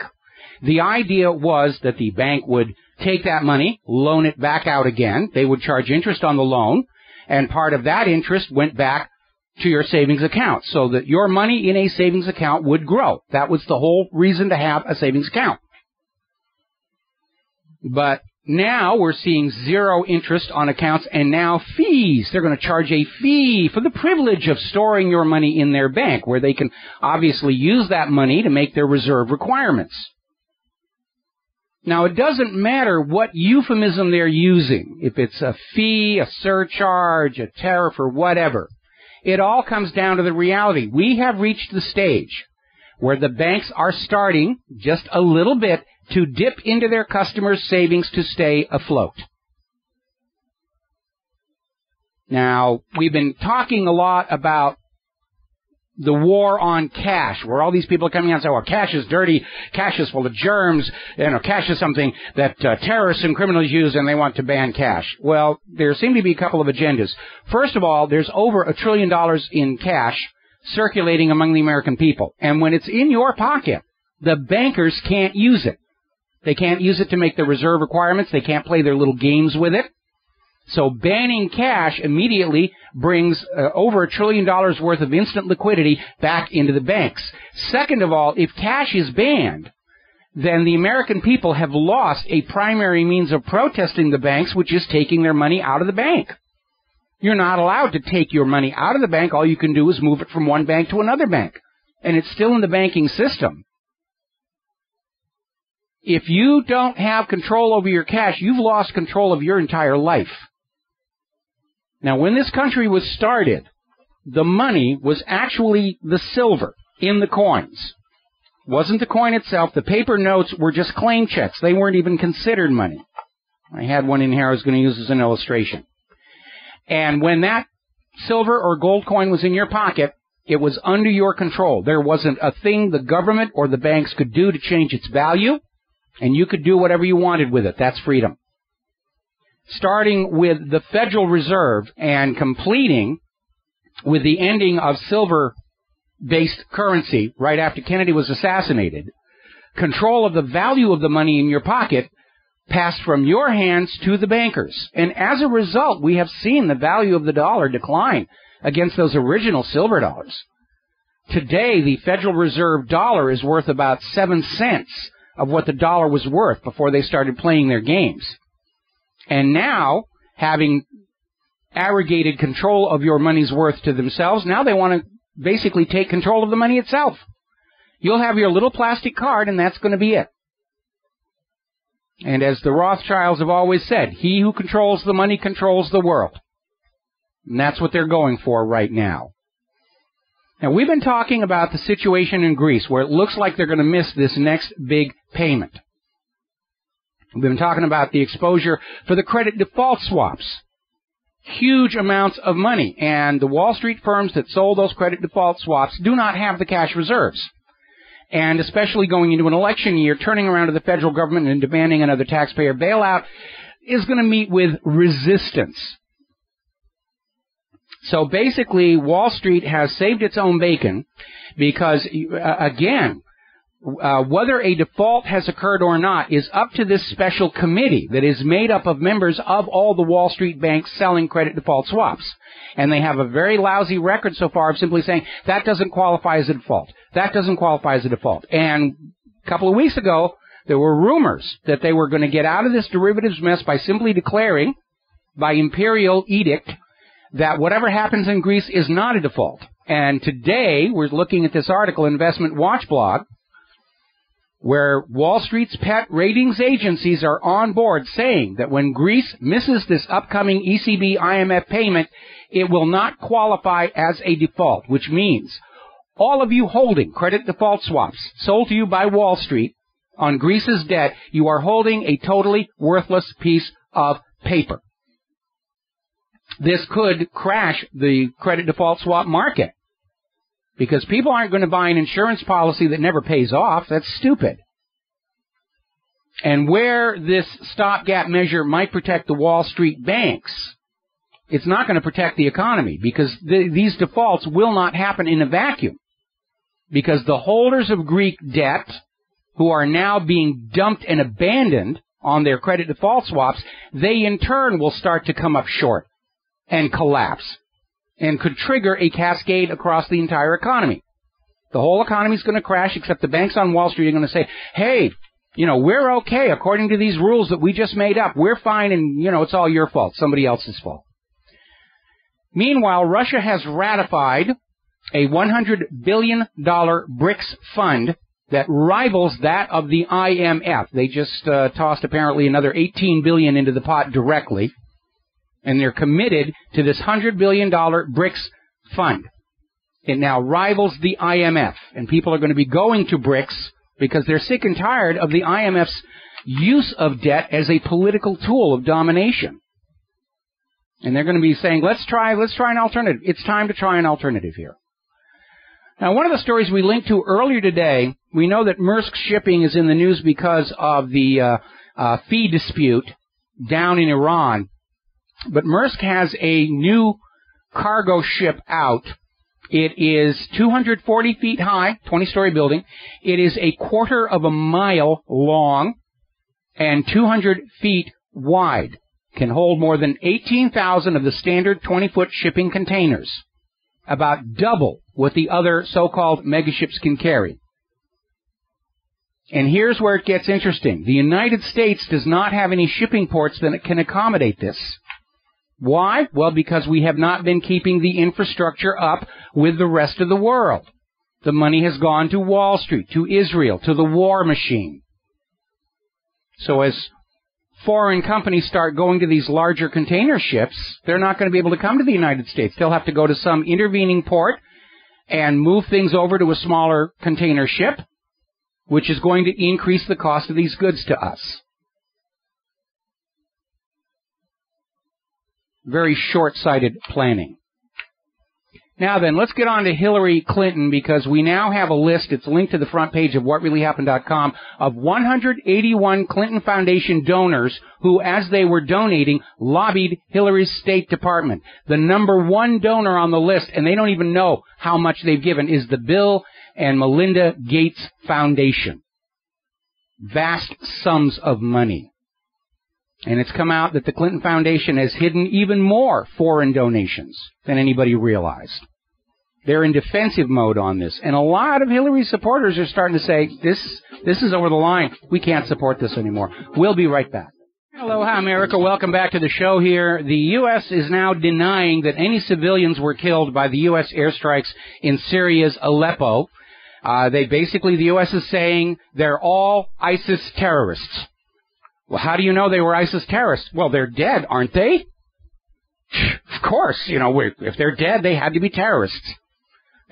the idea was that the bank would take that money, loan it back out again. They would charge interest on the loan, and part of that interest went back to your savings account so that your money in a savings account would grow. That was the whole reason to have a savings account. But now we're seeing zero interest on accounts and now fees. They're going to charge a fee for the privilege of storing your money in their bank, where they can obviously use that money to make their reserve requirements. Now, it doesn't matter what euphemism they're using, if it's a fee, a surcharge, a tariff, or whatever. It all comes down to the reality. We have reached the stage where the banks are starting just a little bit to dip into their customers' savings to stay afloat. Now, we've been talking a lot about the war on cash, where all these people are coming out and say, well, cash is dirty, cash is full of germs, cash is something that terrorists and criminals use, and they want to ban cash. Well, there seem to be a couple of agendas. First of all, there's over $1 trillion in cash circulating among the American people. And when it's in your pocket, the bankers can't use it. They can't use it to make their reserve requirements. They can't play their little games with it. So banning cash immediately brings over $1 trillion worth of instant liquidity back into the banks. Second of all, if cash is banned, then the American people have lost a primary means of protesting the banks, which is taking their money out of the bank. You're not allowed to take your money out of the bank. All you can do is move it from one bank to another bank. And it's still in the banking system. If you don't have control over your cash, you've lost control of your entire life. Now, when this country was started, the money was actually the silver in the coins. It wasn't the coin itself. The paper notes were just claim checks. They weren't even considered money. I had one in here I was going to use as an illustration. And when that silver or gold coin was in your pocket, it was under your control. There wasn't a thing the government or the banks could do to change its value, and you could do whatever you wanted with it. That's freedom. Starting with the Federal Reserve and completing with the ending of silver-based currency right after Kennedy was assassinated, control of the value of the money in your pocket passed from your hands to the bankers. And as a result, we have seen the value of the dollar decline against those original silver dollars. Today, the Federal Reserve dollar is worth about 7 cents of what the dollar was worth before they started playing their games. And now, having arrogated control of your money's worth to themselves, now they want to basically take control of the money itself. You'll have your little plastic card, and that's going to be it. And as the Rothschilds have always said, he who controls the money controls the world. And that's what they're going for right now. Now, we've been talking about the situation in Greece where it looks like they're going to miss this next big payment. We've been talking about the exposure for the credit default swaps. Huge amounts of money. And the Wall Street firms that sold those credit default swaps do not have the cash reserves. And especially going into an election year, turning around to the federal government and demanding another taxpayer bailout is going to meet with resistance. So basically, Wall Street has saved its own bacon because, again, whether a default has occurred or not is up to this special committee that is made up of members of all the Wall Street banks selling credit default swaps. And they have a very lousy record so far of simply saying, that doesn't qualify as a default. That doesn't qualify as a default. And a couple of weeks ago, there were rumors that they were going to get out of this derivatives mess by simply declaring, by imperial edict, that whatever happens in Greece is not a default. And today, we're looking at this article, Investment Watch blog, where Wall Street's pet ratings agencies are on board saying that when Greece misses this upcoming ECB IMF payment, it will not qualify as a default, which means all of you holding credit default swaps sold to you by Wall Street on Greece's debt, you are holding a totally worthless piece of paper. This could crash the credit default swap market because people aren't going to buy an insurance policy that never pays off. That's stupid. And where this stopgap measure might protect the Wall Street banks, it's not going to protect the economy because these defaults will not happen in a vacuum because the holders of Greek debt who are now being dumped and abandoned on their credit default swaps, they in turn will start to come up short and collapse, and could trigger a cascade across the entire economy. The whole economy is going to crash, except the banks on Wall Street are going to say, hey, we're okay according to these rules that we just made up. We're fine, and, it's all your fault, somebody else's fault. Meanwhile, Russia has ratified a $100 billion BRICS fund that rivals that of the IMF. They just tossed apparently another $18 billion into the pot directly. And they're committed to this $100 billion BRICS fund. It now rivals the IMF. And people are going to be going to BRICS because they're sick and tired of the IMF's use of debt as a political tool of domination. And they're going to be saying, let's try an alternative. It's time to try an alternative here. Now, one of the stories we linked to earlier today, we know that Maersk Shipping is in the news because of the fee dispute down in Iran. But Maersk has a new cargo ship out. It is 240 feet high, 20-story building. It is a quarter of a mile long and 200 feet wide. Can hold more than 18,000 of the standard 20-foot shipping containers, about double what the other so-called megaships can carry. And here's where it gets interesting. The United States does not have any shipping ports that can accommodate this. Why? Well, because we have not been keeping the infrastructure up with the rest of the world. The money has gone to Wall Street, to Israel, to the war machine. So as foreign companies start going to these larger container ships, they're not going to be able to come to the United States. They'll have to go to some intervening port and move things over to a smaller container ship, which is going to increase the cost of these goods to us. Very short-sighted planning. Now then, let's get on to Hillary Clinton because we now have a list, it's linked to the front page of whatreallyhappened.com, of 181 Clinton Foundation donors who, as they were donating, lobbied Hillary's State Department. The number one donor on the list, and they don't even know how much they've given, is the Bill and Melinda Gates Foundation. Vast sums of money. And it's come out that the Clinton Foundation has hidden even more foreign donations than anybody realized. They're in defensive mode on this. And a lot of Hillary's supporters are starting to say, this is over the line. We can't support this anymore. We'll be right back. Aloha, America. Welcome back to the show here. The U.S. is now denying that any civilians were killed by the U.S. airstrikes in Syria's Aleppo. The U.S. is saying they're all ISIS terrorists. Well, how do you know they were ISIS terrorists? Well, they're dead, aren't they? Of course, if they're dead, they had to be terrorists.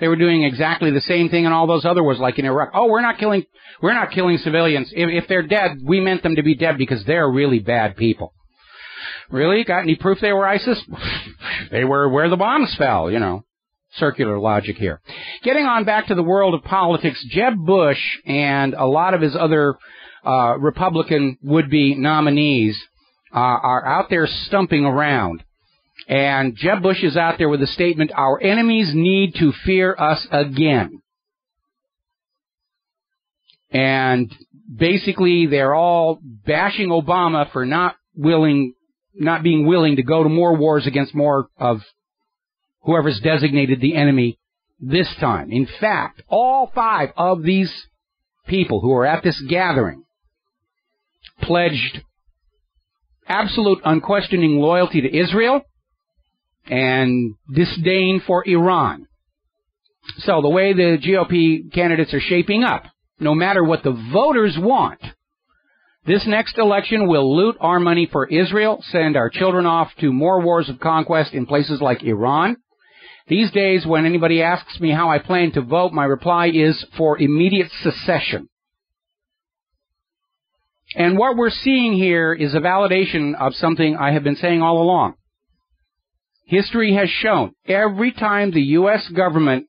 They were doing exactly the same thing in all those other wars, like in Iraq. Oh, we're not killing civilians. If they're dead, we meant them to be dead because they're really bad people. Really? Got any proof they were ISIS? They were where the bombs fell, you know. Circular logic here. Getting on back to the world of politics, Jeb Bush and a lot of his other Republican would-be nominees are out there stumping around. And Jeb Bush is out there with a statement, our enemies need to fear us again. And basically they're all bashing Obama for not being willing to go to more wars against more of whoever's designated the enemy this time. In fact, all 5 of these people who are at this gathering pledged absolute unquestioning loyalty to Israel and disdain for Iran. So the way the GOP candidates are shaping up, no matter what the voters want, this next election will loot our money for Israel, send our children off to more wars of conquest in places like Iran. These days, when anybody asks me how I plan to vote, my reply is for immediate secession. And what we're seeing here is a validation of something I have been saying all along. History has shown every time the U.S. government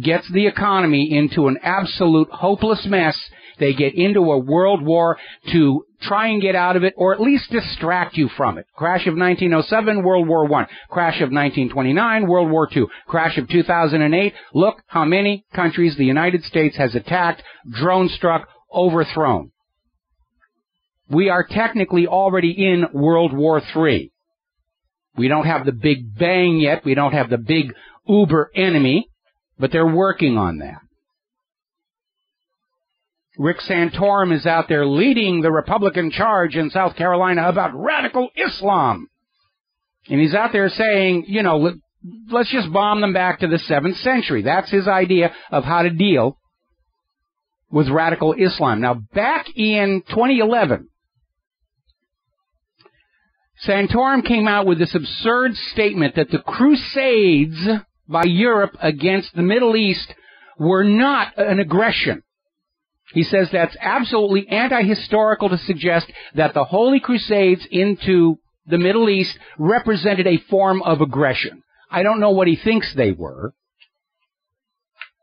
gets the economy into an absolute hopeless mess, they get into a world war to try and get out of it, or at least distract you from it. Crash of 1907, World War I. Crash of 1929, World War II. Crash of 2008, look how many countries the United States has attacked, drone-struck, overthrown. We are technically already in World War III. We don't have the Big Bang yet. We don't have the big uber enemy, but they're working on that. Rick Santorum is out there leading the Republican charge in South Carolina about radical Islam. And he's out there saying, you know, let's just bomb them back to the 7th century. That's his idea of how to deal with radical Islam. Now, back in 2011, Santorum came out with this absurd statement that the Crusades by Europe against the Middle East were not an aggression. He says that's absolutely anti-historical to suggest that the Holy Crusades into the Middle East represented a form of aggression. I don't know what he thinks they were.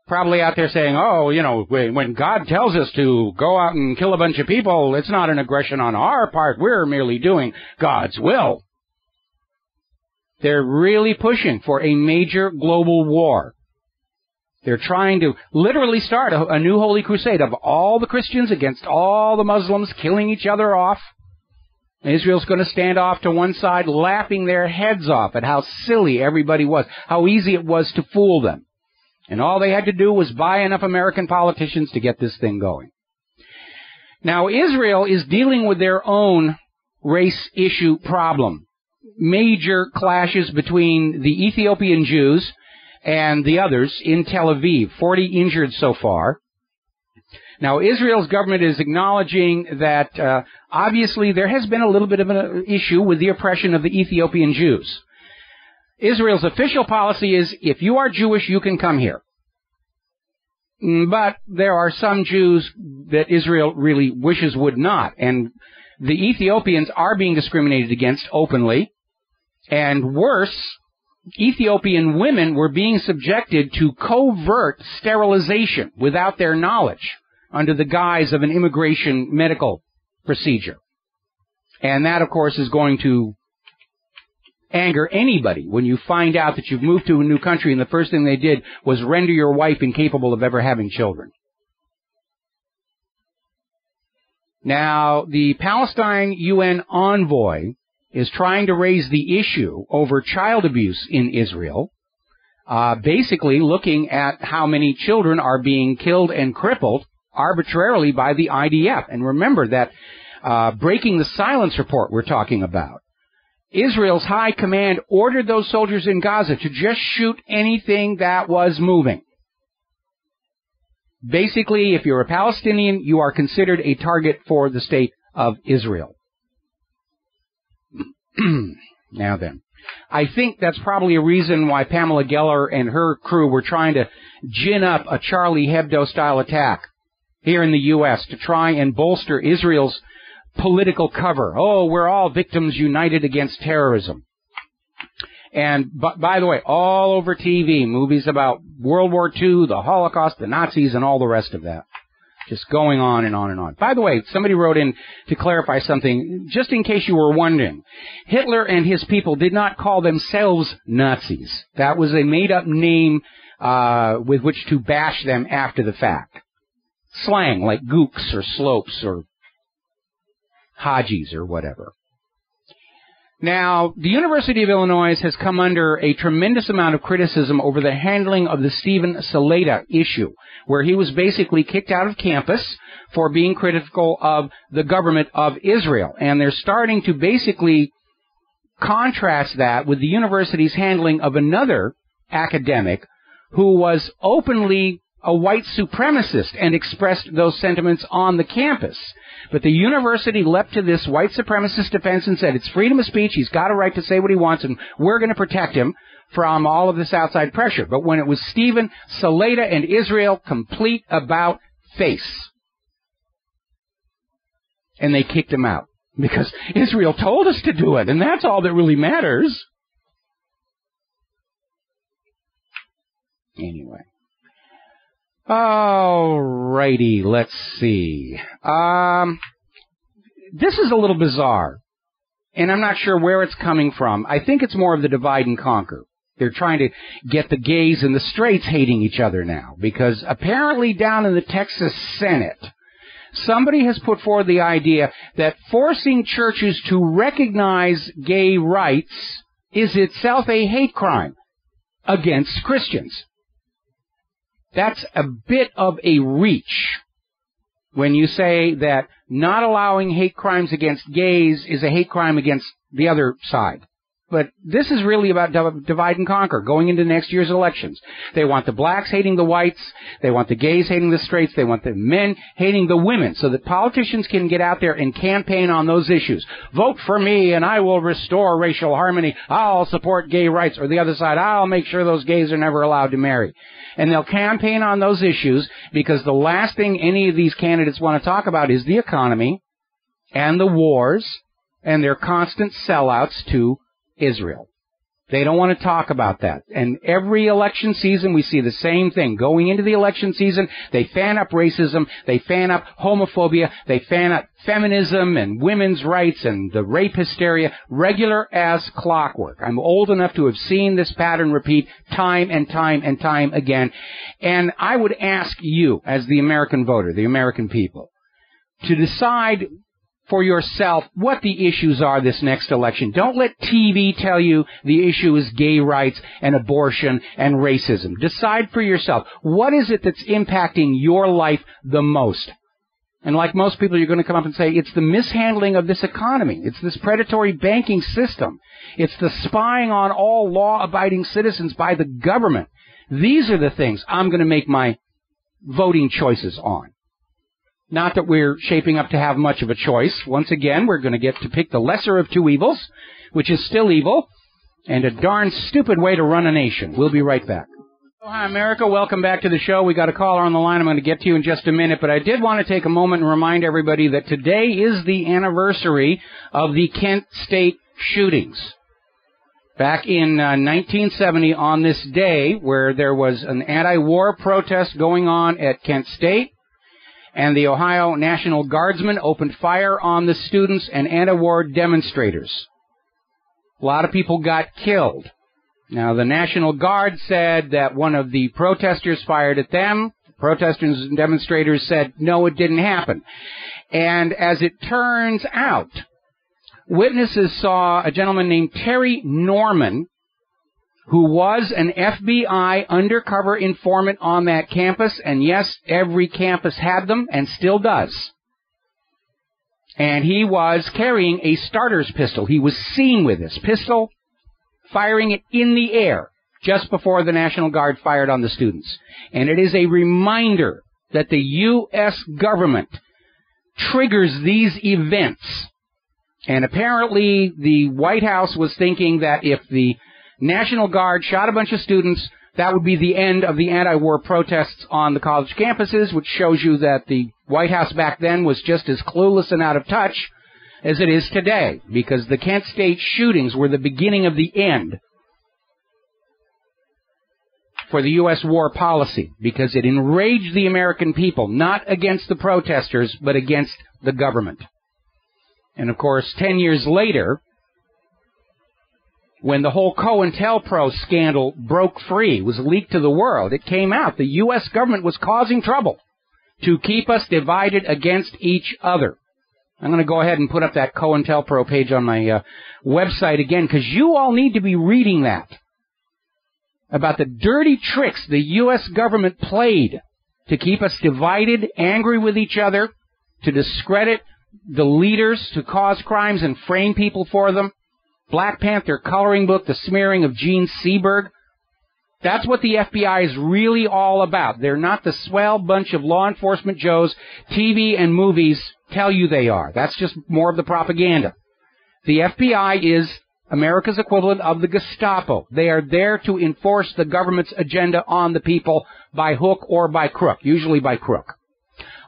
Probably out there saying, oh, you know, when God tells us to go out and kill a bunch of people, it's not an aggression on our part. We're merely doing God's will. They're really pushing for a major global war. They're trying to literally start a new Holy Crusade of all the Christians against all the Muslims, killing each other off. Israel's going to stand off to one side, laughing their heads off at how silly everybody was, how easy it was to fool them. And all they had to do was buy enough American politicians to get this thing going. Now, Israel is dealing with their own race issue problem. Major clashes between the Ethiopian Jews and the others in Tel Aviv. 40 injured so far. Now, Israel's government is acknowledging that obviously there has been a little bit of an issue with the oppression of the Ethiopian Jews. Israel's official policy is, if you are Jewish, you can come here. But there are some Jews that Israel really wishes would not. And the Ethiopians are being discriminated against openly. And worse, Ethiopian women were being subjected to covert sterilization without their knowledge under the guise of an immigration medical procedure. And that, of course, is going to anger anybody when you find out that you've moved to a new country and the first thing they did was render your wife incapable of ever having children. Now, the Palestine UN envoy is trying to raise the issue over child abuse in Israel, basically looking at how many children are being killed and crippled arbitrarily by the IDF. And remember that breaking the silence report we're talking about. Israel's high command ordered those soldiers in Gaza to just shoot anything that was moving. Basically, if you're a Palestinian, you are considered a target for the state of Israel. Now then, I think that's probably a reason why Pamela Geller and her crew were trying to gin up a Charlie Hebdo-style attack here in the U.S. to try and bolster Israel's political cover. Oh, we're all victims united against terrorism. And, by the way, all over TV, movies about World War II, the Holocaust, the Nazis, and all the rest of that. Just going on and on and on. By the way, somebody wrote in to clarify something, just in case you were wondering. Hitler and his people did not call themselves Nazis. That was a made-up name with which to bash them after the fact. Slang, like gooks or slopes or Hajis or whatever. Now, the University of Illinois has come under a tremendous amount of criticism over the handling of the Stephen Saleta issue, where he was basically kicked out of campus for being critical of the government of Israel. And they're starting to basically contrast that with the university's handling of another academic who was openly a white supremacist and expressed those sentiments on the campus. But the university leapt to this white supremacist defense and said it's freedom of speech, he's got a right to say what he wants, and we're going to protect him from all of this outside pressure. But when it was Stephen Saleta and Israel, complete about face. And they kicked him out because Israel told us to do it, and that's all that really matters. Anyway. Alrighty, let's see. This is a little bizarre, and I'm not sure where it's coming from. I think it's more of the divide and conquer. They're trying to get the gays and the straights hating each other now, because apparently down in the Texas Senate, somebody has put forward the idea that forcing churches to recognize gay rights is itself a hate crime against Christians. That's a bit of a reach when you say that not allowing hate crimes against gays is a hate crime against the other side. But this is really about divide and conquer going into next year's elections. They want the blacks hating the whites. They want the gays hating the straights. They want the men hating the women so that politicians can get out there and campaign on those issues. Vote for me and I will restore racial harmony. I'll support gay rights. Or the other side, I'll make sure those gays are never allowed to marry. And they'll campaign on those issues because the last thing any of these candidates want to talk about is the economy and the wars and their constant sellouts to Israel. They don't want to talk about that. And every election season, we see the same thing. Going into the election season, they fan up racism, they fan up homophobia, they fan up feminism and women's rights and the rape hysteria, regular as clockwork. I'm old enough to have seen this pattern repeat time and time and time again. And I would ask you, as the American voter, the American people, to decide for yourself what the issues are this next election. Don't let TV tell you the issue is gay rights and abortion and racism. Decide for yourself. What is it that's impacting your life the most? And like most people, you're going to come up and say, it's the mishandling of this economy. It's this predatory banking system. It's the spying on all law-abiding citizens by the government. These are the things I'm going to make my voting choices on. Not that we're shaping up to have much of a choice. Once again, we're going to get to pick the lesser of two evils, which is still evil, and a darn stupid way to run a nation. We'll be right back. Oh, hi, America. Welcome back to the show. We got a caller on the line. I'm going to get to you in just a minute, but I did want to take a moment and remind everybody that today is the anniversary of the Kent State shootings. Back in 1970, on this day, where there was an anti-war protest going on at Kent State, and the Ohio National Guardsmen opened fire on the students and anti-war demonstrators. A lot of people got killed. Now, the National Guard said that one of the protesters fired at them. Protesters and demonstrators said, no, it didn't happen. And as it turns out, witnesses saw a gentleman named Terry Norman, who was an FBI undercover informant on that campus, and yes, every campus had them, and still does. And he was carrying a starter's pistol. He was seen with this pistol, firing it in the air, just before the National Guard fired on the students. And it is a reminder that the U.S. government triggers these events And apparently the White House was thinking that if the National Guard shot a bunch of students, that would be the end of the anti-war protests on the college campuses, which shows you that the White House back then was just as clueless and out of touch as it is today, because the Kent State shootings were the beginning of the end for the U.S. war policy, because it enraged the American people, not against the protesters, but against the government. And, of course, 10 years later, when the whole COINTELPRO scandal broke free, was leaked to the world, it came out the U.S. government was causing trouble to keep us divided against each other. I'm going to go ahead and put up that COINTELPRO page on my website again, because you all need to be reading that, about the dirty tricks the U.S. government played to keep us divided, angry with each other, to discredit the leaders, to cause crimes and frame people for them. Black Panther coloring book, the smearing of Gene Seberg. That's what the FBI is really all about. They're not the swell bunch of law enforcement Joes TV and movies tell you they are. That's just more of the propaganda. The FBI is America's equivalent of the Gestapo. They are there to enforce the government's agenda on the people by hook or by crook, usually by crook.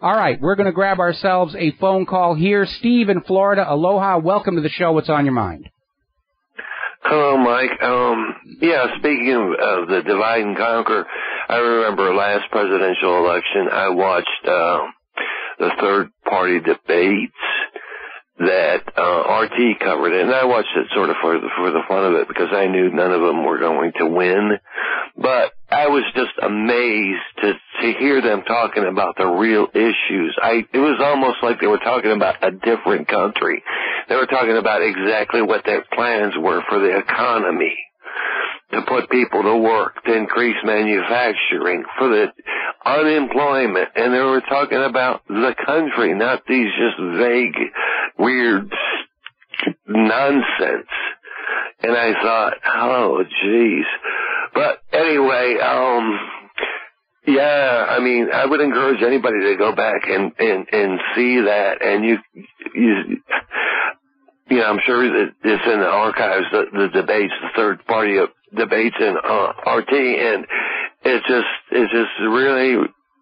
All right, we're going to grab ourselves a phone call here. Steve in Florida, aloha, welcome to the show. What's on your mind? Hello, Mike. Speaking of the divide and conquer, I remember last presidential election, I watched the third-party debates that RT covered it, and I watched it sort of for the fun of it because I knew none of them were going to win. But I was just amazed to hear them talking about the real issues. It was almost like they were talking about a different country. They were talking about exactly what their plans were for the economy, to put people to work, to increase manufacturing, for the unemployment. And they were talking about the country, not these just vague, weird nonsense. And I thought, oh, geez. But anyway, I would encourage anybody to go back and see that. And you know, I'm sure that it's in the archives, the debates, the third party debates in RT, and it's just really,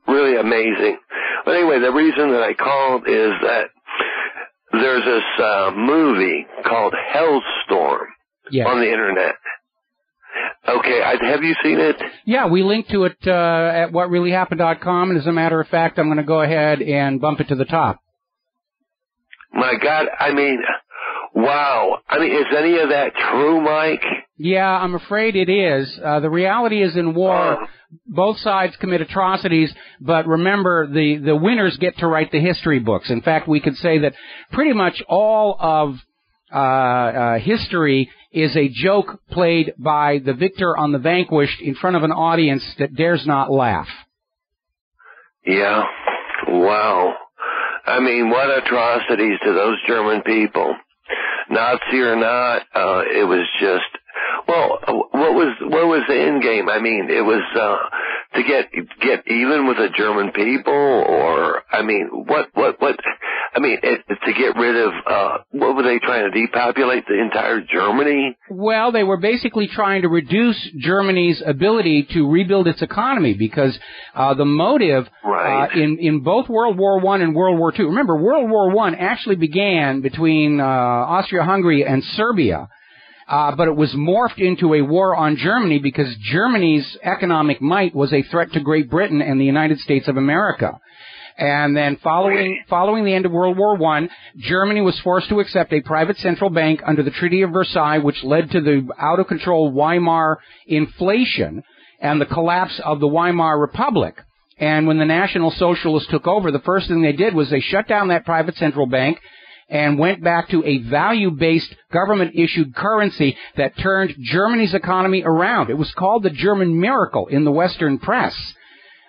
really amazing. But anyway, the reason that I called is that there's this movie called Hellstorm on the internet. Okay, have you seen it? Yeah, we linked to it at whatreallyhappened.com, and as a matter of fact, I'm going to go ahead and bump it to the top. My God, wow. Is any of that true, Mike? Yeah, I'm afraid it is. The reality is in war, both sides commit atrocities, but remember, the winners get to write the history books. In fact, we could say that pretty much all of history is a joke played by the victor on the vanquished in front of an audience that dares not laugh. Yeah. Wow. What atrocities to those German people. Nazi or not, it was just, what was the end game? It was, to get even with the German people, or, to get rid of, what were they trying to depopulate the entire Germany? Well, they were basically trying to reduce Germany's ability to rebuild its economy, because the motive in both World War I and World War II, remember, World War I actually began between Austria-Hungary and Serbia, but it was morphed into a war on Germany because Germany's economic might was a threat to Great Britain and the United States of America. And then following the end of World War I, Germany was forced to accept a private central bank under the Treaty of Versailles, which led to the out-of-control Weimar inflation and the collapse of the Weimar Republic. And when the National Socialists took over, the first thing they did was they shut down that private central bank and went back to a value-based government-issued currency that turned Germany's economy around. It was called the German miracle in the Western press.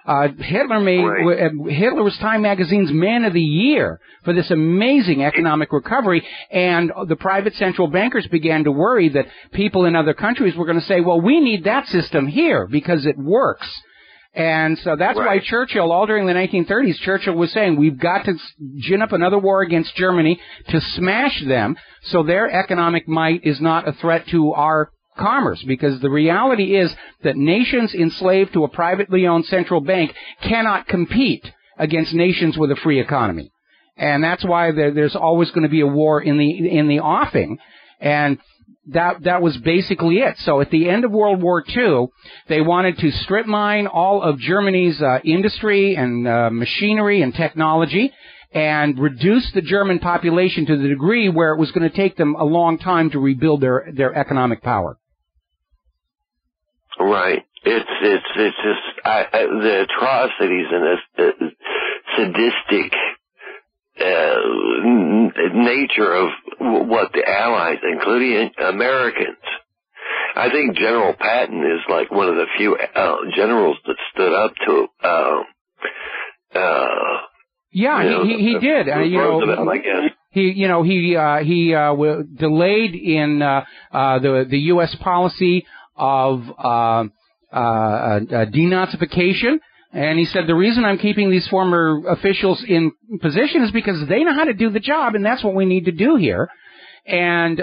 Hitler was Time Magazine's Man of the Year for this amazing economic recovery, and the private central bankers began to worry that people in other countries were going to say, well, we need that system here because it works. And so that's why Churchill, all during the 1930s, Churchill was saying, we've got to gin up another war against Germany to smash them so their economic might is not a threat to our commerce. Because the reality is that nations enslaved to a privately owned central bank cannot compete against nations with a free economy. And that's why there's always going to be a war in the offing. And that was basically it. So at the end of World War II, they wanted to strip mine all of Germany's industry and machinery and technology and reduce the German population to the degree where it was going to take them a long time to rebuild their economic power. Right. It's just the atrocities and the sadistic nature of what the Allies, including Americans. I think General Patton is like one of the few generals that stood up to he did. Roosevelt, I guess. He delayed in the U.S. policy of denazification. And he said, the reason I'm keeping these former officials in position is because they know how to do the job, and that's what we need to do here. And,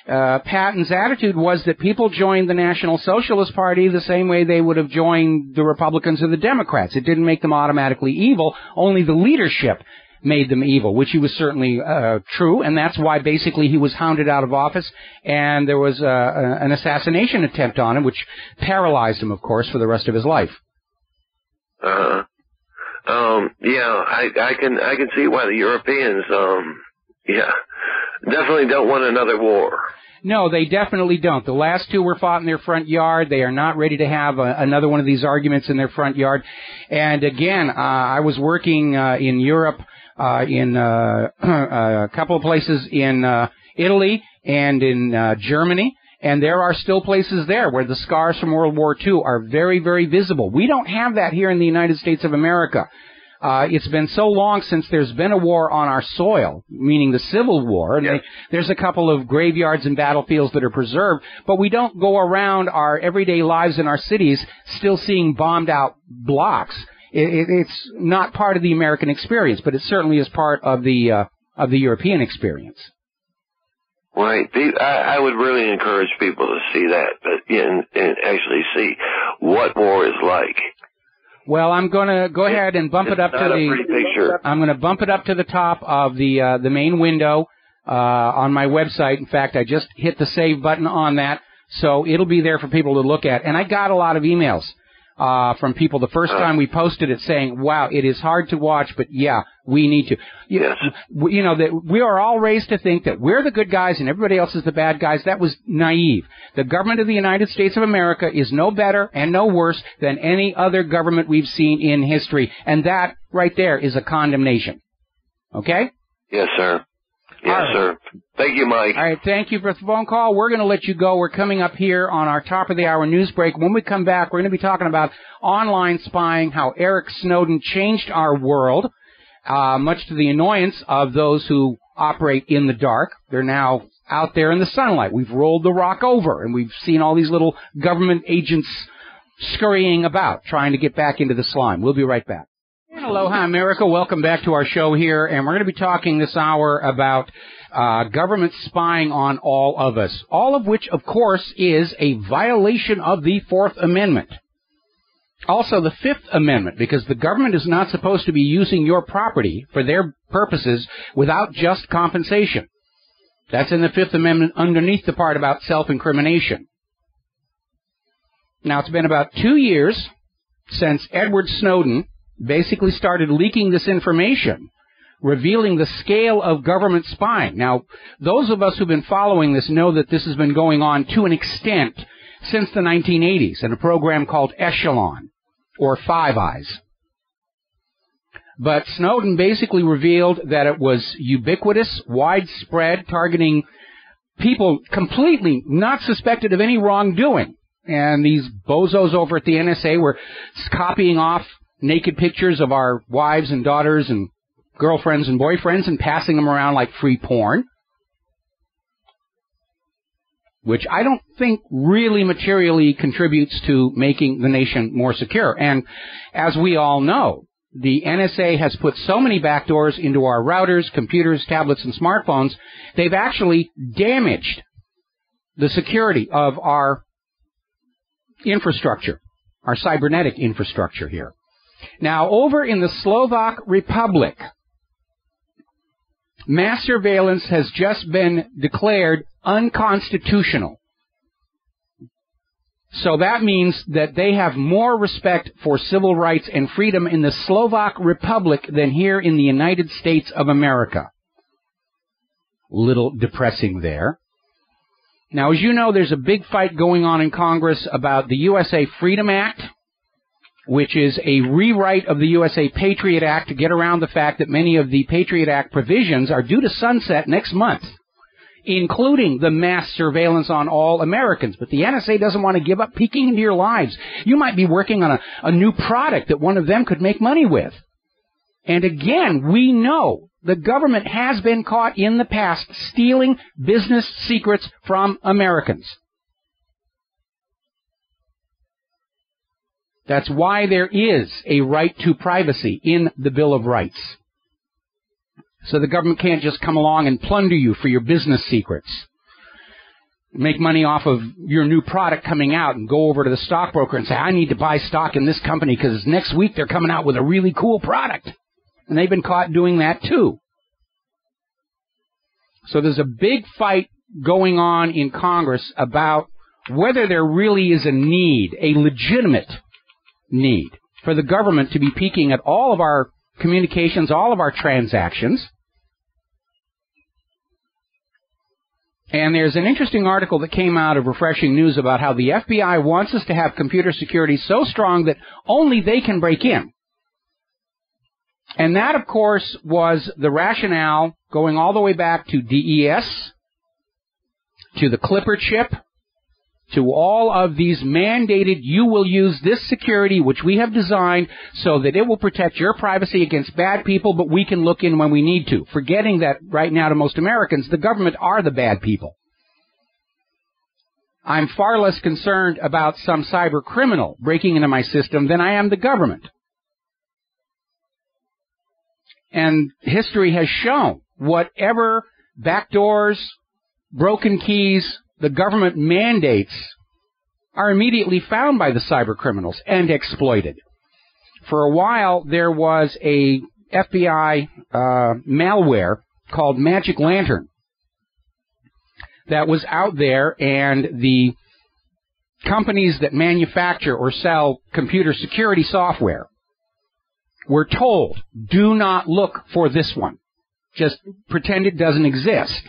Patton's attitude was that people joined the National Socialist Party the same way they would have joined the Republicans or the Democrats. It didn't make them automatically evil. Only the leadership made them evil, which he was certainly true, and that's why basically he was hounded out of office, and there was an assassination attempt on him, which paralyzed him, of course, for the rest of his life. I can see why the Europeans, definitely don't want another war. No, they definitely don't. The last two were fought in their front yard. They are not ready to have another one of these arguments in their front yard. And again, I was working in Europe, in a couple of places in Italy and in Germany. And there are still places there where the scars from World War II are very, very visible. We don't have that here in the United States of America. It's been so long since there's been a war on our soil, meaning the Civil War. And there's a couple of graveyards and battlefields that are preserved, but we don't go around our everyday lives in our cities still seeing bombed out blocks. It's not part of the American experience, but it certainly is part of the European experience. Right. I would really encourage people to see that, and actually see what war is like. Well, I'm going to go ahead and bump it up to the. I'm going to bump it up to the top of the main window on my website. In fact, I just hit the save button on that, so it'll be there for people to look at. And I got a lot of emails from people the first time we posted it saying, wow, it is hard to watch, but yeah, we need to. Yes. That we are all raised to think that we're the good guys and everybody else is the bad guys. That was naive. The government of the United States of America is no better and no worse than any other government we've seen in history. And that right there is a condemnation. Okay? Yes, sir. Yes, sir. Thank you, Mike. All right, thank you for the phone call. We're going to let you go. We're coming up here on our top of the hour news break. When we come back, we're going to be talking about online spying, how Eric Snowden changed our world, much to the annoyance of those who operate in the dark. They're now out there in the sunlight. We've rolled the rock over, and we've seen all these little government agents scurrying about, trying to get back into the slime. We'll be right back. Aloha, America. Welcome back to our show here, and we're going to be talking this hour about government spying on all of us, all of which, of course, is a violation of the Fourth Amendment. Also, the Fifth Amendment, because the government is not supposed to be using your property for their purposes without just compensation. That's in the Fifth Amendment underneath the part about self-incrimination. Now, it's been about 2 years since Edward Snowden basically started leaking this information, revealing the scale of government spying. Now, those of us who've been following this know that this has been going on to an extent since the 1980s in a program called Echelon, or Five Eyes. But Snowden basically revealed that it was ubiquitous, widespread, targeting people completely not suspected of any wrongdoing. And these bozos over at the NSA were copying off naked pictures of our wives and daughters and girlfriends and boyfriends and passing them around like free porn. which I don't think really materially contributes to making the nation more secure. And as we all know, the NSA has put so many backdoors into our routers, computers, tablets, and smartphones, they've actually damaged the security of our infrastructure, our cybernetic infrastructure here. Now, over in the Slovak Republic, mass surveillance has just been declared unconstitutional. So that means that they have more respect for civil rights and freedom in the Slovak Republic than here in the United States of America. Little depressing there. Now, as you know, there's a big fight going on in Congress about the USA Freedom Act, which is a rewrite of the USA Patriot Act to get around the fact that many of the Patriot Act provisions are due to sunset next month, including the mass surveillance on all Americans. But the NSA doesn't want to give up peeking into your lives. You might be working on a new product that one of them could make money with. And again, we know the government has been caught in the past stealing business secrets from Americans. That's why there is a right to privacy in the Bill of Rights. So the government can't just come along and plunder you for your business secrets, make money off of your new product coming out and go over to the stockbroker and say, I need to buy stock in this company because next week they're coming out with a really cool product. And they've been caught doing that too. So there's a big fight going on in Congress about whether there really is a need, a legitimate need, for the government to be peeking at all of our communications, all of our transactions. And there's an interesting article that came out of Refreshing News about how the FBI wants us to have computer security so strong that only they can break in. And that, of course, was the rationale going all the way back to DES, to the Clipper chip, to all of these mandated, you will use this security which we have designed so that it will protect your privacy against bad people, but we can look in when we need to. Forgetting that right now to most Americans, the government are the bad people. I'm far less concerned about some cyber criminal breaking into my system than I am the government. And history has shown whatever backdoors, broken keys, the government mandates are immediately found by the cyber criminals and exploited. For a while, there was a FBI malware called Magic Lantern that was out there, and the companies that manufacture or sell computer security software were told, do not look for this one. Just pretend it doesn't exist.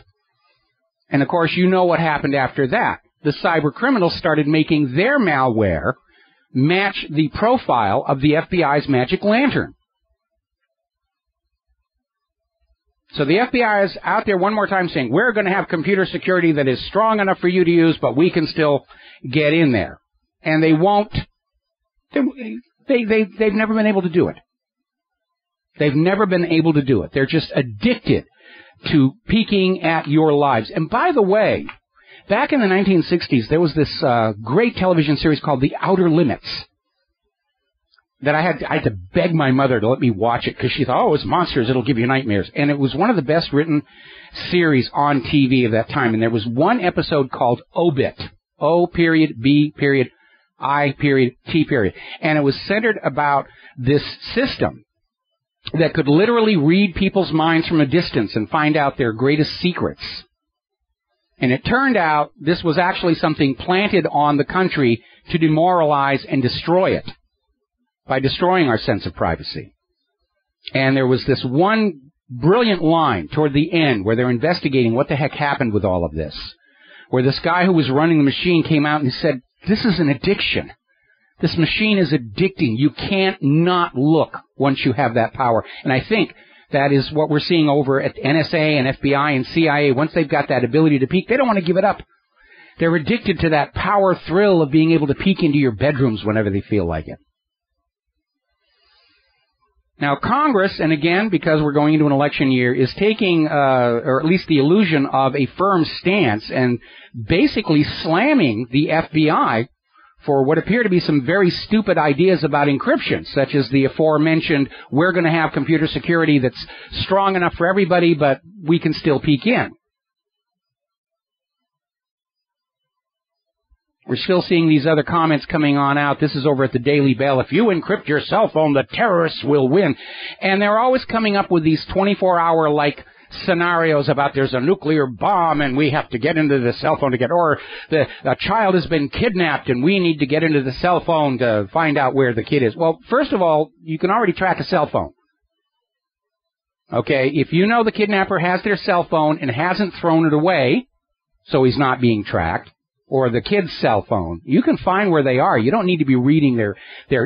And, of course, you know what happened after that. The cyber criminals started making their malware match the profile of the FBI's Magic Lantern. So the FBI is out there one more time saying, we're going to have computer security that is strong enough for you to use, but we can still get in there. And they won't. They've never been able to do it. They've never been able to do it. They're just addicted to peeking at your lives. And by the way, back in the 1960s, there was this great television series called The Outer Limits that I had to beg my mother to let me watch it because she thought, oh, it's monsters, it'll give you nightmares. And it was one of the best written series on TV of that time. And there was one episode called Obit, O.B.I.T. And it was centered about this system that could literally read people's minds from a distance and find out their greatest secrets. And it turned out this was actually something planted on the country to demoralize and destroy it by destroying our sense of privacy. And there was this one brilliant line toward the end where they're investigating what the heck happened with all of this, where this guy who was running the machine came out and he said, this is an addiction. This machine is addicting. You can't not look once you have that power. And I think that is what we're seeing over at NSA and FBI and CIA. Once they've got that ability to peek, they don't want to give it up. They're addicted to that power thrill of being able to peek into your bedrooms whenever they feel like it. Now, Congress, and again, because we're going into an election year, is taking, or at least the illusion of a firm stance and basically slamming the FBI for what appear to be some very stupid ideas about encryption, such as the aforementioned, we're going to have computer security that's strong enough for everybody, but we can still peek in. We're still seeing these other comments coming on out. This is over at the Daily Bell. If you encrypt your cell phone, the terrorists will win. And they're always coming up with these 24-hour-like scenarios about there's a nuclear bomb and we have to get into the cell phone to get, or a child has been kidnapped and we need to get into the cell phone to find out where the kid is. Well, first of all, you can already track a cell phone. Okay, if you know the kidnapper has their cell phone and hasn't thrown it away, so he's not being tracked, or the kid's cell phone, you can find where they are. You don't need to be reading their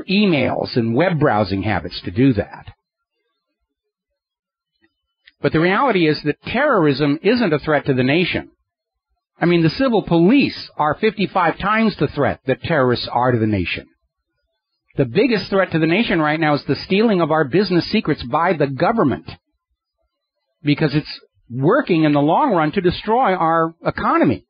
emails and web browsing habits to do that. But the reality is that terrorism isn't a threat to the nation. I mean, the civil police are 55 times the threat that terrorists are to the nation. The biggest threat to the nation right now is the stealing of our business secrets by the government, because it's working in the long run to destroy our economy.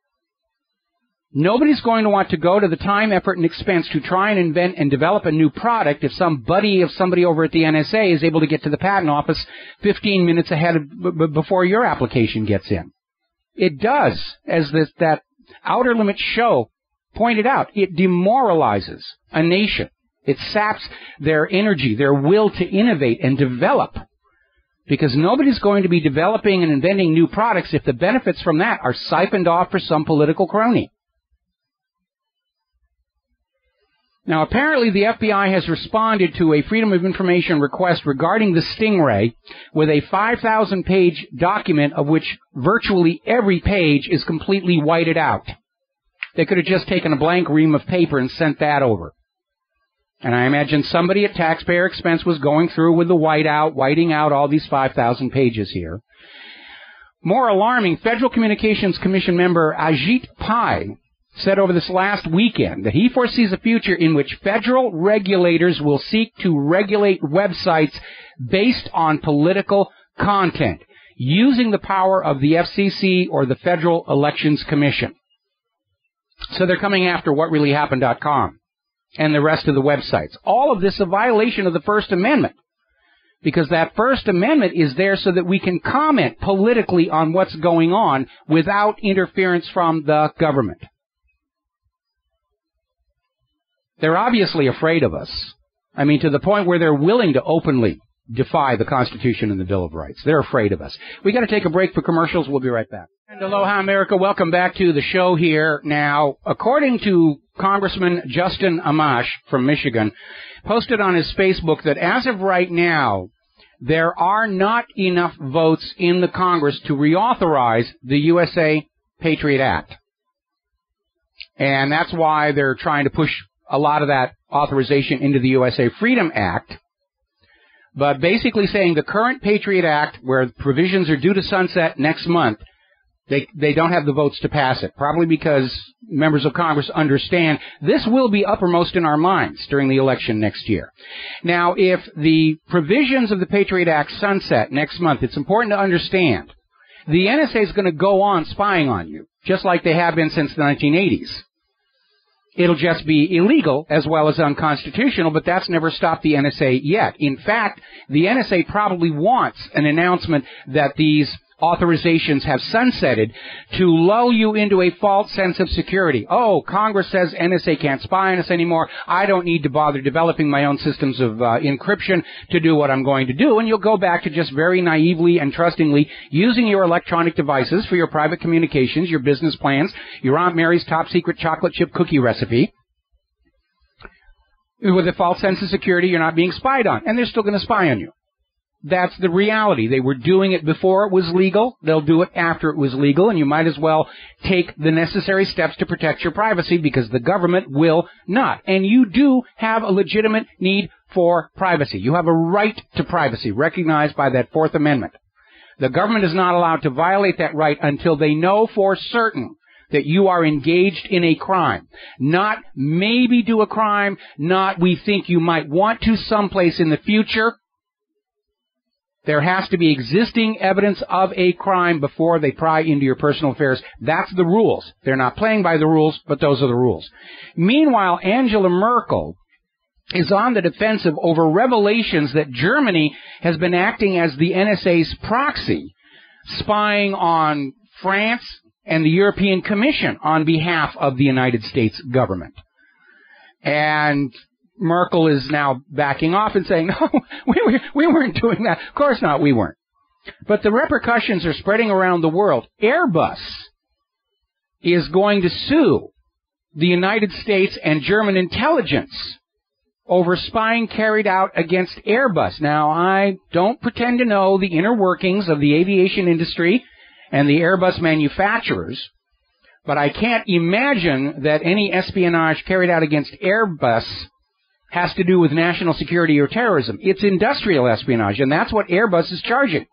Nobody's going to want to go to the time, effort, and expense to try and invent and develop a new product if some buddy of somebody over at the NSA is able to get to the patent office 15 minutes ahead of before your application gets in. It does, as that Outer Limits show pointed out, it demoralizes a nation. It saps their energy, their will to innovate and develop, because nobody's going to be developing and inventing new products if the benefits from that are siphoned off for some political crony. Now, apparently the FBI has responded to a Freedom of Information request regarding the Stingray with a 5,000-page document of which virtually every page is completely whited out. They could have just taken a blank ream of paper and sent that over. And I imagine somebody at taxpayer expense was going through with the whiting out all these 5,000 pages here. More alarming, Federal Communications Commission member Ajit Pai said over this last weekend that he foresees a future in which federal regulators will seek to regulate websites based on political content, using the power of the FCC or the Federal Elections Commission. So they're coming after whatreallyhappened.com and the rest of the websites. All of this a violation of the First Amendment, because that First Amendment is there so that we can comment politically on what's going on without interference from the government. They're obviously afraid of us. I mean, to the point where they're willing to openly defy the Constitution and the Bill of Rights. They're afraid of us. We got to take a break for commercials. We'll be right back. And aloha, America. Welcome back to the show here. Now, according to Congressman Justin Amash from Michigan, posted on his Facebook that as of right now, there are not enough votes in the Congress to reauthorize the USA Patriot Act. And that's why they're trying to push a lot of that authorization into the USA Freedom Act, but basically saying the current Patriot Act, where provisions are due to sunset next month, they don't have the votes to pass it, probably because members of Congress understand this will be uppermost in our minds during the election next year. Now, if the provisions of the Patriot Act sunset next month, it's important to understand the NSA is going to go on spying on you, just like they have been since the 1980s. It'll just be illegal as well as unconstitutional, but that's never stopped the NSA yet. In fact, the NSA probably wants an announcement that these authorizations have sunsetted to lull you into a false sense of security. Oh, Congress says NSA can't spy on us anymore. I don't need to bother developing my own systems of encryption to do what I'm going to do. And you'll go back to just very naively and trustingly using your electronic devices for your private communications, your business plans, your Aunt Mary's top secret chocolate chip cookie recipe. With a false sense of security, you're not being spied on. And they're still going to spy on you. That's the reality. They were doing it before it was legal. They'll do it after it was legal, and you might as well take the necessary steps to protect your privacy because the government will not. And you do have a legitimate need for privacy. You have a right to privacy recognized by that Fourth Amendment. The government is not allowed to violate that right until they know for certain that you are engaged in a crime. Not maybe do a crime, not we think you might want to someplace in the future. There has to be existing evidence of a crime before they pry into your personal affairs. That's the rules. They're not playing by the rules, but those are the rules. Meanwhile, Angela Merkel is on the defensive over revelations that Germany has been acting as the NSA's proxy, spying on France and the European Commission on behalf of the United States government. And Merkel is now backing off and saying, no, we weren't doing that. Of course not, we weren't. But the repercussions are spreading around the world. Airbus is going to sue the United States and German intelligence over spying carried out against Airbus. Now, I don't pretend to know the inner workings of the aviation industry and the Airbus manufacturers, but I can't imagine that any espionage carried out against Airbus has to do with national security or terrorism. It's industrial espionage, and that's what Airbus is charging.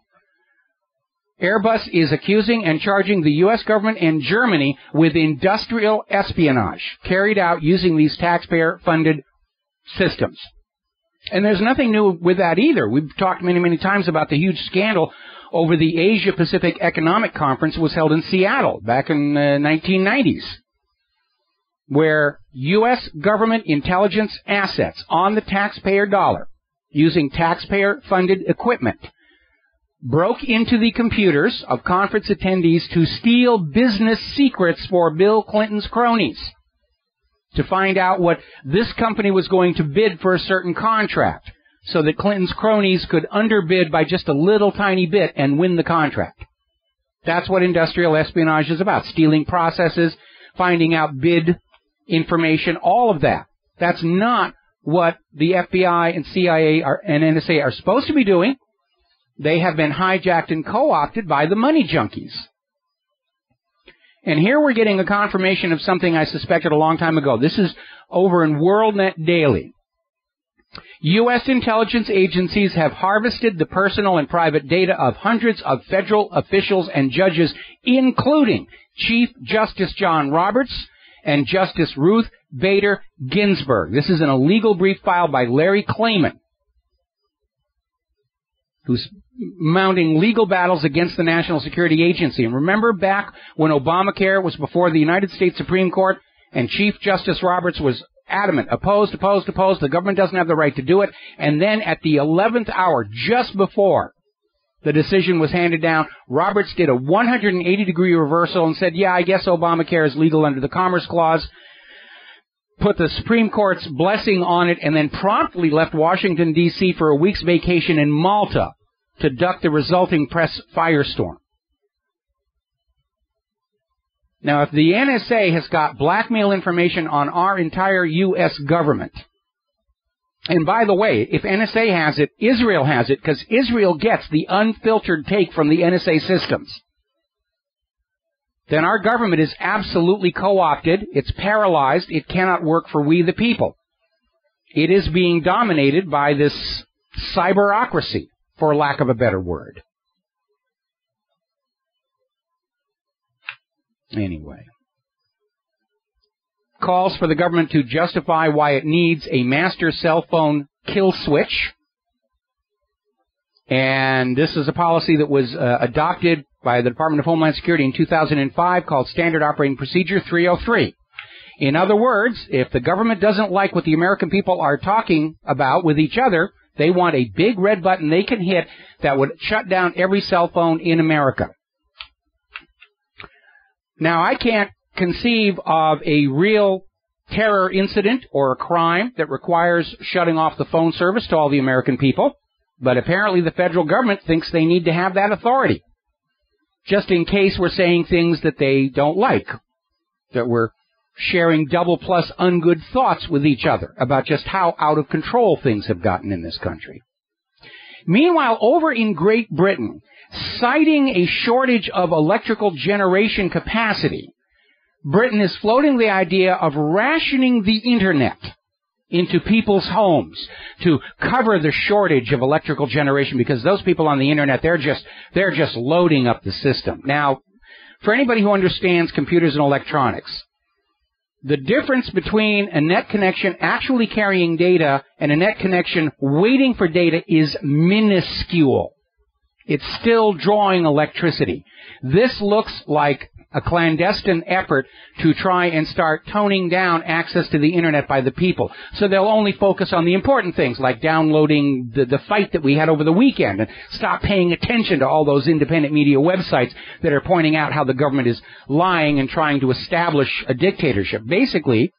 Airbus is accusing and charging the U.S. government and Germany with industrial espionage carried out using these taxpayer-funded systems. And there's nothing new with that either. We've talked many, many times about the huge scandal over the Asia-Pacific Economic Conference was held in Seattle back in the 1990s, where U.S. government intelligence assets on the taxpayer dollar, using taxpayer-funded equipment, broke into the computers of conference attendees to steal business secrets for Bill Clinton's cronies, to find out what this company was going to bid for a certain contract, so that Clinton's cronies could underbid by just a little tiny bit and win the contract. That's what industrial espionage is about, stealing processes, finding out bid information, all of that. That's not what the FBI and CIA and NSA are supposed to be doing. They have been hijacked and co-opted by the money junkies. And here we're getting a confirmation of something I suspected a long time ago. This is over in WorldNet Daily. U.S. intelligence agencies have harvested the personal and private data of hundreds of federal officials and judges, including Chief Justice John Roberts and Justice Ruth Bader Ginsburg. This is an illegal brief filed by Larry Klayman, who's mounting legal battles against the National Security Agency. And remember back when Obamacare was before the United States Supreme Court and Chief Justice Roberts was adamant, opposed, the government doesn't have the right to do it. And then at the 11th hour, just before the decision was handed down, Roberts did a 180-degree reversal and said, yeah, I guess Obamacare is legal under the Commerce Clause, put the Supreme Court's blessing on it, and then promptly left Washington, D.C. for a week's vacation in Malta to duck the resulting press firestorm. Now, if the NSA has got blackmail information on our entire U.S. government, and by the way, if NSA has it, Israel has it, because Israel gets the unfiltered take from the NSA systems, then our government is absolutely co-opted, it's paralyzed, it cannot work for we the people. It is being dominated by this cyberocracy, for lack of a better word. Anyway. Calls for the government to justify why it needs a master cell phone kill switch. And this is a policy that was adopted by the Department of Homeland Security in 2005 called Standard Operating Procedure 303. In other words, if the government doesn't like what the American people are talking about with each other, they want a big red button they can hit that would shut down every cell phone in America. Now, I can't conceive of a real terror incident or a crime that requires shutting off the phone service to all the American people, but apparently the federal government thinks they need to have that authority, just in case we're saying things that they don't like, that we're sharing double plus ungood thoughts with each other about just how out of control things have gotten in this country. Meanwhile, over in Great Britain, citing a shortage of electrical generation capacity, Britain is floating the idea of rationing the Internet into people's homes to cover the shortage of electrical generation, because those people on the Internet, they're just loading up the system. Now, for anybody who understands computers and electronics, the difference between a net connection actually carrying data and a net connection waiting for data is minuscule. it's still drawing electricity. This looks like a clandestine effort to try and start toning down access to the Internet by the people. So they'll only focus on the important things, like downloading the fight that we had over the weekend, and stop paying attention to all those independent media websites that are pointing out how the government is lying and trying to establish a dictatorship. Basically,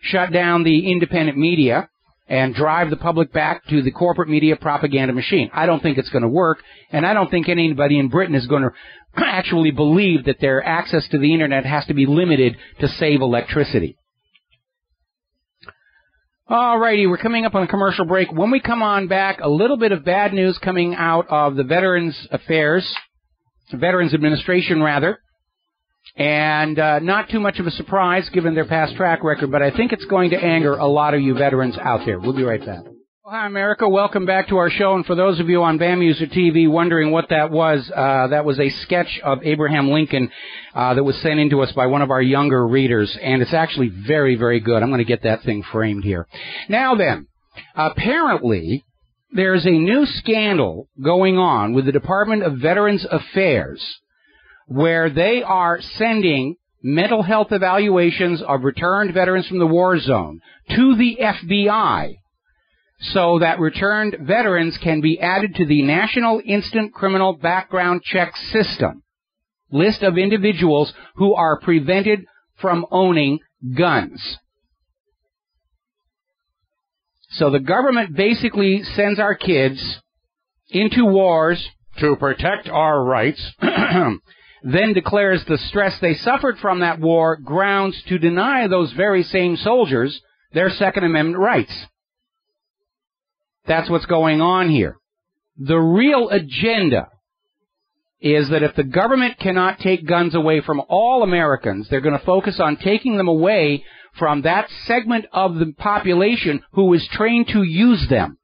shut down the independent media and drive the public back to the corporate media propaganda machine. I don't think it's going to work, and I don't think anybody in Britain is going to actually believe that their access to the Internet has to be limited to save electricity. All righty, we're coming up on a commercial break. When we come on back, a little bit of bad news coming out of the Veterans Administration, rather. And not too much of a surprise given their past track record, but I think it's going to anger a lot of you veterans out there. We'll be right back. Well, hi, America. Welcome back to our show. And for those of you on BAMuser TV wondering what that was a sketch of Abraham Lincoln that was sent in to us by one of our younger readers. And it's actually very, very good. I'm going to get that thing framed here. Now then, apparently there's a new scandal going on with the Department of Veterans Affairs, where they are sending mental health evaluations of returned veterans from the war zone to the FBI so that returned veterans can be added to the National Instant Criminal Background Check System list of individuals who are prevented from owning guns. So the government basically sends our kids into wars to protect our rights, then declares the stress they suffered from that war grounds to deny those very same soldiers their Second Amendment rights. That's what's going on here. The real agenda is that if the government cannot take guns away from all Americans, they're going to focus on taking them away from that segment of the population who is trained to use them.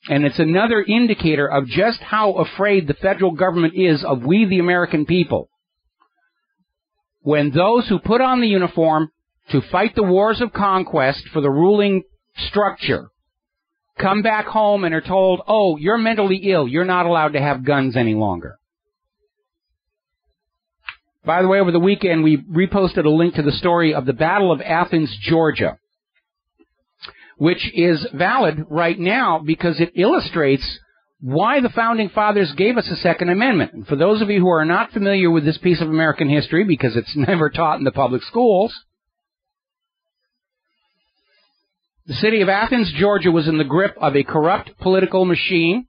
And it's another indicator of just how afraid the federal government is of we, the American people. When those who put on the uniform to fight the wars of conquest for the ruling structure come back home and are told, oh, you're mentally ill, you're not allowed to have guns any longer. By the way, over the weekend, we reposted a link to the story of the Battle of Athens, Georgia, which is valid right now because it illustrates why the Founding Fathers gave us a Second Amendment. And for those of you who are not familiar with this piece of American history, because it's never taught in the public schools, the city of Athens, Georgia, was in the grip of a corrupt political machine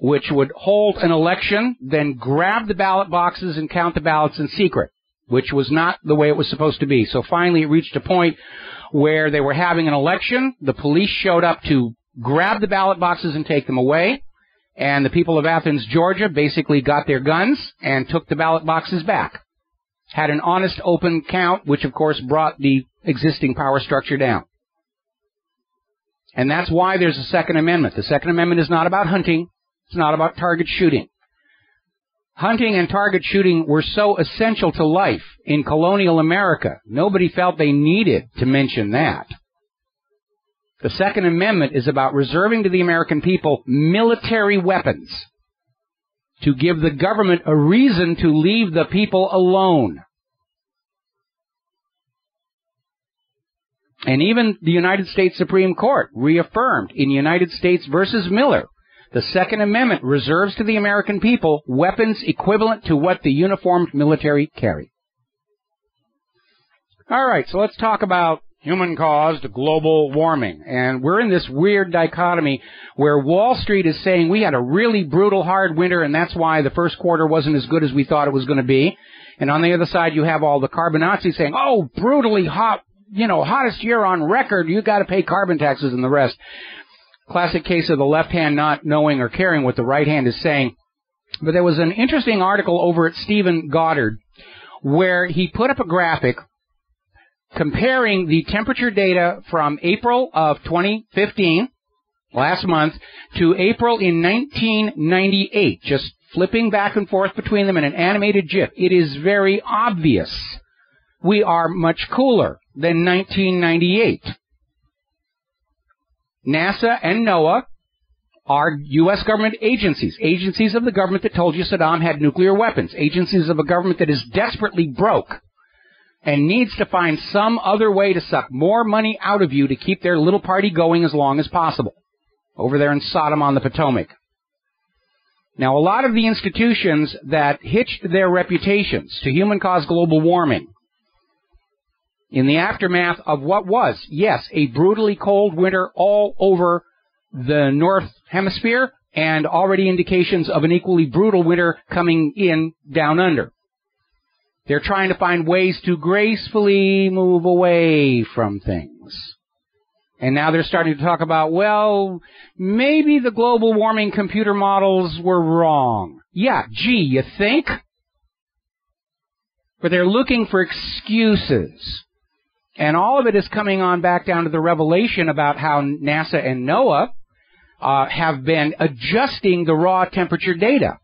which would hold an election, then grab the ballot boxes and count the ballots in secret, which was not the way it was supposed to be. So finally it reached a point where they were having an election, the police showed up to grab the ballot boxes and take them away, and the people of Athens, Georgia, basically got their guns and took the ballot boxes back. Had an honest, open count, which of course brought the existing power structure down. And that's why there's a Second Amendment. The Second Amendment is not about hunting. It's not about target shooting. Hunting and target shooting were so essential to life in colonial America. Nobody felt they needed to mention that. The Second Amendment is about reserving to the American people military weapons to give the government a reason to leave the people alone. And even the United States Supreme Court reaffirmed in United States versus Miller, the Second Amendment reserves to the American people weapons equivalent to what the uniformed military carry. All right, so let's talk about human-caused global warming. And we're in this weird dichotomy where Wall Street is saying we had a really brutal, hard winter, and that's why the first quarter wasn't as good as we thought it was going to be. And on the other side, you have all the carbon Nazis saying, oh, brutally hot, hottest year on record, you got to pay carbon taxes and the rest. Classic case of the left hand not knowing or caring what the right hand is saying. But there was an interesting article over at Stephen Goddard where he put up a graphic comparing the temperature data from April of 2015, last month, to April in 1998, just flipping back and forth between them in an animated GIF. It is very obvious we are much cooler than 1998. NASA and NOAA are U.S. government agencies, agencies of the government that told you Saddam had nuclear weapons, agencies of a government that is desperately broke and needs to find some other way to suck more money out of you to keep their little party going as long as possible over there in Sodom on the Potomac. Now, a lot of the institutions that hitched their reputations to human-caused global warming in the aftermath of what was, yes, a brutally cold winter all over the North Hemisphere and already indications of an equally brutal winter coming in down under. They're trying to find ways to gracefully move away from things. And now they're starting to talk about, well, maybe the global warming computer models were wrong. Yeah, gee, you think? But they're looking for excuses. And all of it is coming on back down to the revelation about how NASA and NOAA have been adjusting the raw temperature data.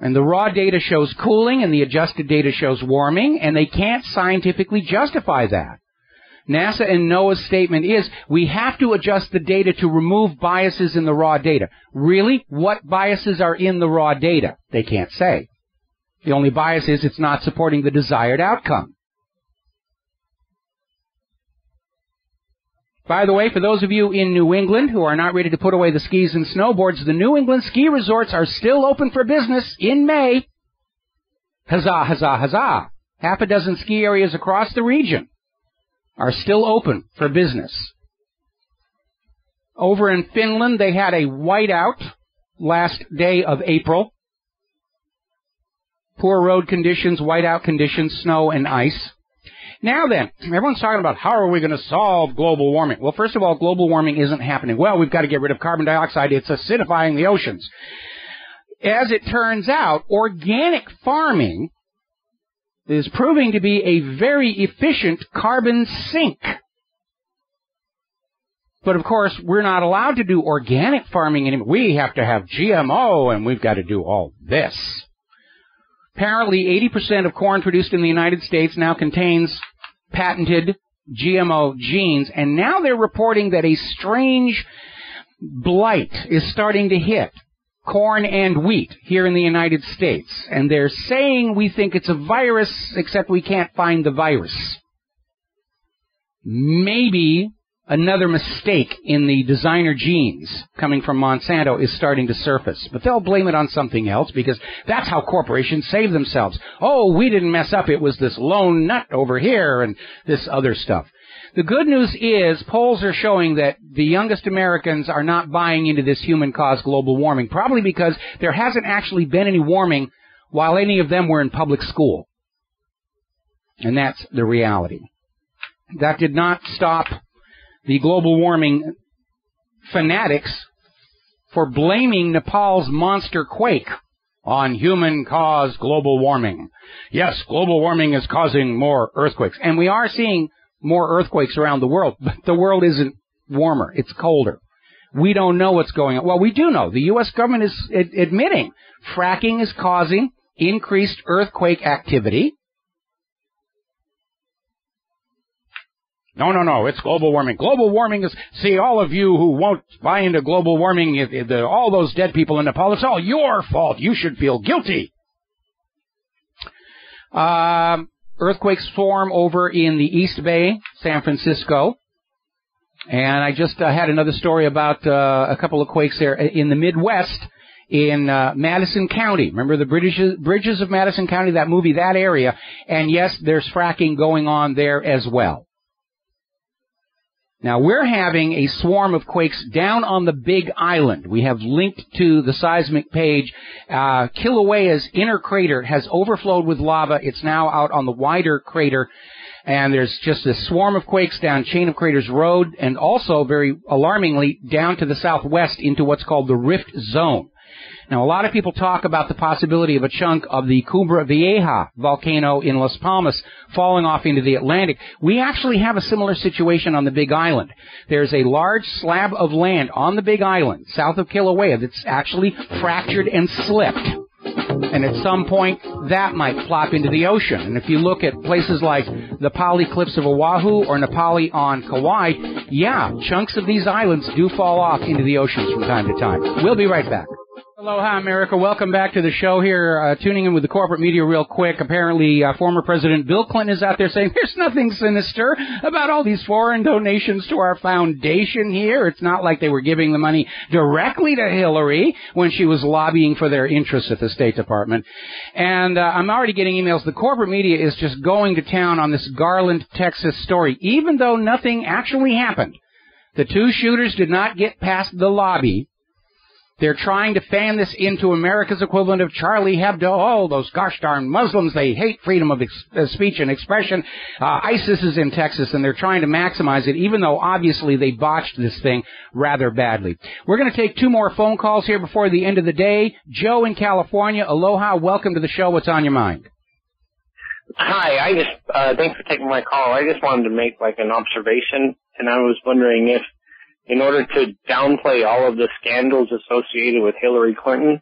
And the raw data shows cooling and the adjusted data shows warming, and they can't scientifically justify that. NASA and NOAA's statement is, we have to adjust the data to remove biases in the raw data. Really? What biases are in the raw data? They can't say. The only bias is it's not supporting the desired outcome. By the way, for those of you in New England who are not ready to put away the skis and snowboards, the New England ski resorts are still open for business in May. Huzzah, huzzah, huzzah. Half a dozen ski areas across the region are still open for business. Over in Finland, they had a whiteout last day of April. Poor road conditions, whiteout conditions, snow and ice. Now then, everyone's talking about how are we going to solve global warming? Well, first of all, global warming isn't happening. Well, we've got to get rid of carbon dioxide. It's acidifying the oceans. As it turns out, organic farming is proving to be a very efficient carbon sink. But of course, we're not allowed to do organic farming anymore. We have to have GMO, and we've got to do all this. Apparently, 80% of corn produced in the United States now contains patented GMO genes, and now they're reporting that a strange blight is starting to hit corn and wheat here in the United States. And they're saying we think it's a virus, except we can't find the virus. Maybe another mistake in the designer genes coming from Monsanto is starting to surface. But they'll blame it on something else because that's how corporations save themselves. Oh, we didn't mess up. It was this lone nut over here and this other stuff. The good news is polls are showing that the youngest Americans are not buying into this human-caused global warming, probably because there hasn't actually been any warming while any of them were in public school. And that's the reality. That did not stop the global warming fanatics for blaming Nepal's monster quake on human-caused global warming. Yes, global warming is causing more earthquakes. And we are seeing more earthquakes around the world, but the world isn't warmer. It's colder. We don't know what's going on. Well, we do know. The U.S. government is admitting fracking is causing increased earthquake activity. No, it's global warming. Global warming is, see, all of you who won't buy into global warming, all those dead people in Nepal, it's all your fault. You should feel guilty. Earthquakes form over in the East Bay, San Francisco. And I just had another story about a couple of quakes there in the Midwest in Madison County. Remember the Bridges of Madison County, that movie, that area. And yes, there's fracking going on there as well. Now, we're having a swarm of quakes down on the Big Island. We have linked to the seismic page. Kilauea's inner crater has overflowed with lava. It's now out on the wider crater. And there's just this swarm of quakes down Chain of Craters Road and also, very alarmingly, down to the southwest into what's called the Rift Zone. Now, a lot of people talk about the possibility of a chunk of the Cumbre Vieja volcano in Las Palmas falling off into the Atlantic. We actually have a similar situation on the Big Island. There's a large slab of land on the Big Island, south of Kilauea, that's actually fractured and slipped. And at some point, that might plop into the ocean. And if you look at places like the Pali Cliffs of Oahu or Napali on Kauai, yeah, chunks of these islands do fall off into the oceans from time to time. We'll be right back. Aloha, America. Welcome back to the show here. Tuning in with the corporate media real quick. Apparently, former President Bill Clinton is out there saying there's nothing sinister about all these foreign donations to our foundation here. It's not like they were giving the money directly to Hillary when she was lobbying for their interests at the State Department. And I'm already getting emails. The corporate media is just going to town on this Garland, Texas story, even though nothing actually happened. The two shooters did not get past the lobby. They're trying to fan this into America's equivalent of Charlie Hebdo. Oh, those gosh darn Muslims, they hate freedom of speech and expression. ISIS is in Texas, and they're trying to maximize it, even though obviously they botched this thing rather badly. We're going to take two more phone calls here before the end of the day. Joe in California, aloha, welcome to the show. What's on your mind? Hi, thanks for taking my call. I just wanted to make like an observation, and I was wondering if, in order to downplay all of the scandals associated with Hillary Clinton,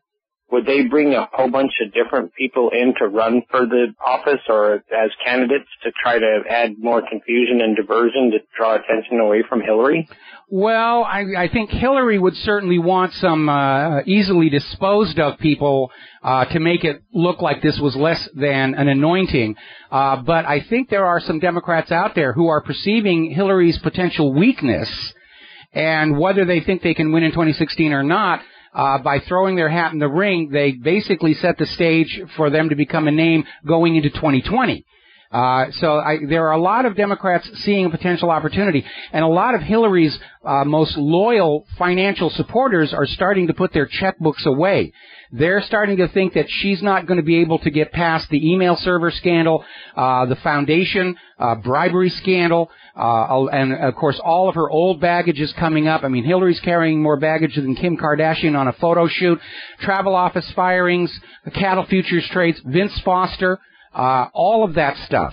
would they bring a whole bunch of different people in to run for the office or as candidates to try to add more confusion and diversion to draw attention away from Hillary? Well, I think Hillary would certainly want some easily disposed of people to make it look like this was less than an anointing. But I think there are some Democrats out there who are perceiving Hillary's potential weakness, and whether they think they can win in 2016 or not, by throwing their hat in the ring, they basically set the stage for them to become a name going into 2020. There are a lot of Democrats seeing a potential opportunity, and a lot of Hillary's most loyal financial supporters are starting to put their checkbooks away. They're starting to think that she's not going to be able to get past the email server scandal, the foundation bribery scandal, and, of course, all of her old baggage is coming up. I mean, Hillary's carrying more baggage than Kim Kardashian on a photo shoot, travel office firings, cattle futures trades, Vince Foster, all of that stuff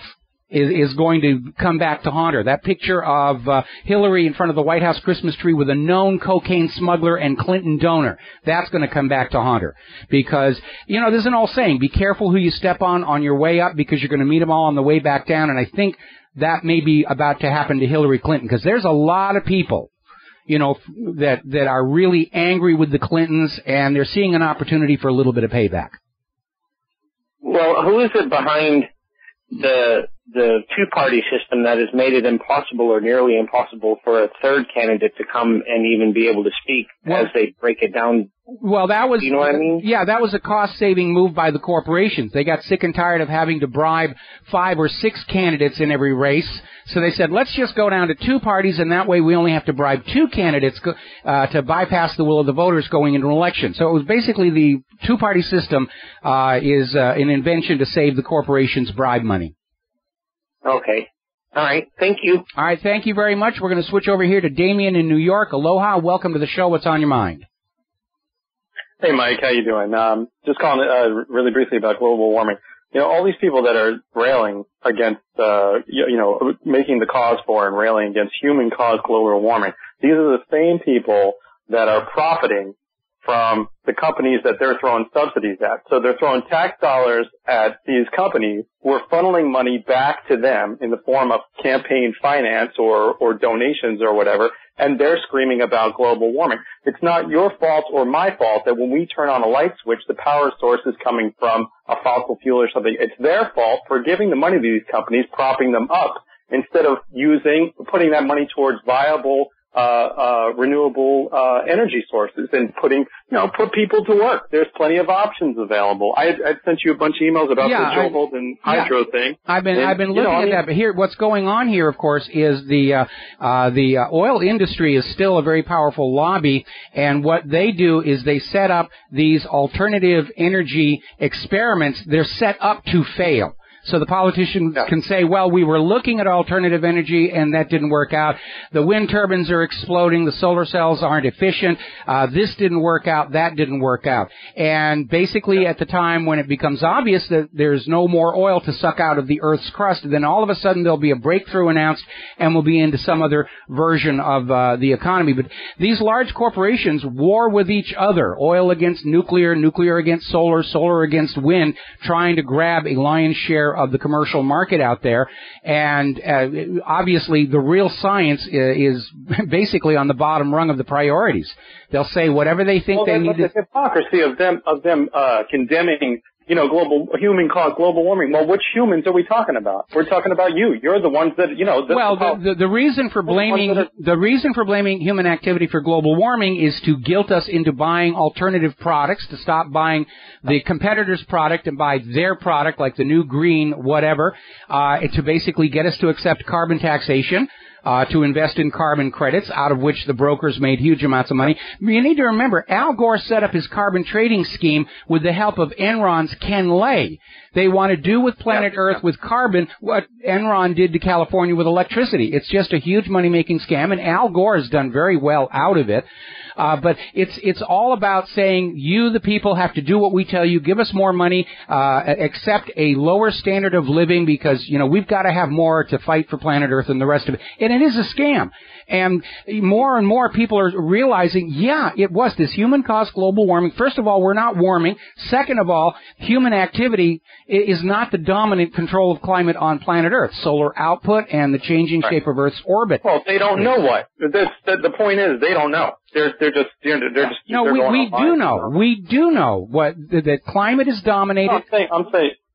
is going to come back to haunt her. That picture of Hillary in front of the White House Christmas tree with a known cocaine smuggler and Clinton donor, that's going to come back to haunt her. Because, you know, there's an old saying, be careful who you step on your way up, because you're going to meet them all on the way back down. And I think that may be about to happen to Hillary Clinton, because there's a lot of people, you know, that are really angry with the Clintons, and they're seeing an opportunity for a little bit of payback. Well, who is it behind the two-party system that has made it impossible or nearly impossible for a third candidate to come and even be able to speak as they break it down? Well, that was, you know what I mean? Yeah, that was a cost-saving move by the corporations. They got sick and tired of having to bribe 5 or 6 candidates in every race. So they said, let's just go down to 2 parties, and that way we only have to bribe 2 candidates to bypass the will of the voters going into an election. So it was basically the two-party system is an invention to save the corporations bribe money. Okay. All right. Thank you. All right. Thank you very much. We're going to switch over here to Damien in New York. Aloha. Welcome to the show. What's on your mind? Hey, Mike. How you doing? Just calling really briefly about global warming. You know, all these people that are railing against, making the cause for and railing against human-caused global warming, these are the same people that are profiting from the companies that they're throwing subsidies at. So they're throwing tax dollars at these companies. We're funneling money back to them in the form of campaign finance or donations or whatever, and they're screaming about global warming. It's not your fault or my fault that when we turn on a light switch, the power source is coming from a fossil fuel or something. It's their fault for giving the money to these companies, propping them up, instead of putting that money towards viable renewable energy sources and put people to work. There's plenty of options available. I sent you a bunch of emails about the Joe Holden hydro thing. I've been looking at that, but here, what's going on here, of course, is the oil industry is still a very powerful lobby, and what they do is they set up these alternative energy experiments. They're set up to fail. So the politicians can say, well, we were looking at alternative energy and that didn't work out. The wind turbines are exploding. The solar cells aren't efficient. This didn't work out. That didn't work out. And basically at the time when it becomes obvious that there's no more oil to suck out of the Earth's crust, then all of a sudden there'll be a breakthrough announced and we'll be into some other version of the economy. But these large corporations war with each other. Oil against nuclear, nuclear against solar, solar against wind, trying to grab a lion's share of the commercial market out there. And obviously the real science is basically on the bottom rung of the priorities. They'll say whatever they think they need to. The hypocrisy of them condemning, human-caused global warming. Well, which humans are we talking about? We're talking about you. You're the ones that, the reason for blaming human activity for global warming is to guilt us into buying alternative products, to stop buying the competitor's product and buy their product, like the new green whatever, to basically get us to accept carbon taxation. To invest in carbon credits, out of which the brokers made huge amounts of money. You need to remember, Al Gore set up his carbon trading scheme with the help of Enron's Ken Lay. They want to do with planet Earth with carbon what Enron did to California with electricity. It's just a huge money-making scam, and Al Gore has done very well out of it. But it's all about saying you, the people, have to do what we tell you, give us more money, accept a lower standard of living because, we've got to have more to fight for planet Earth and the rest of it. And it is a scam. And more and more people are realizing, it was this human-caused global warming. First of all, we're not warming. Second of all, human activity is not the dominant control of climate on planet Earth. Solar output and the changing shape of Earth's orbit. Well, they don't know what. The point is, they don't know. They're just. No, we do know. We do know what that climate is dominated.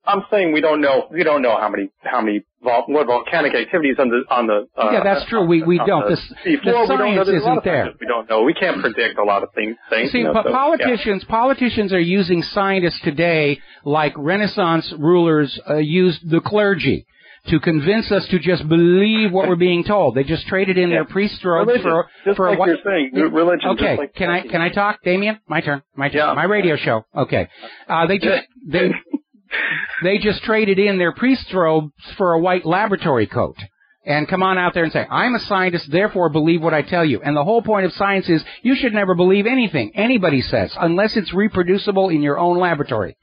I'm saying we don't know. We don't know how many volcanic activities on the. That's true. We don't. The science isn't there. We don't know. We can't predict a lot of things. See, but politicians are using scientists today like Renaissance rulers used the clergy to convince us to just believe what we're being told. They just traded in their priest robes for like you're saying, religion. Okay, like can I talk, Damien? My turn. Yeah. My radio show. Okay. They just traded in their priest robes for a white laboratory coat. And come on out there and say, I'm a scientist, therefore believe what I tell you. And the whole point of science is you should never believe anything anybody says unless it's reproducible in your own laboratory.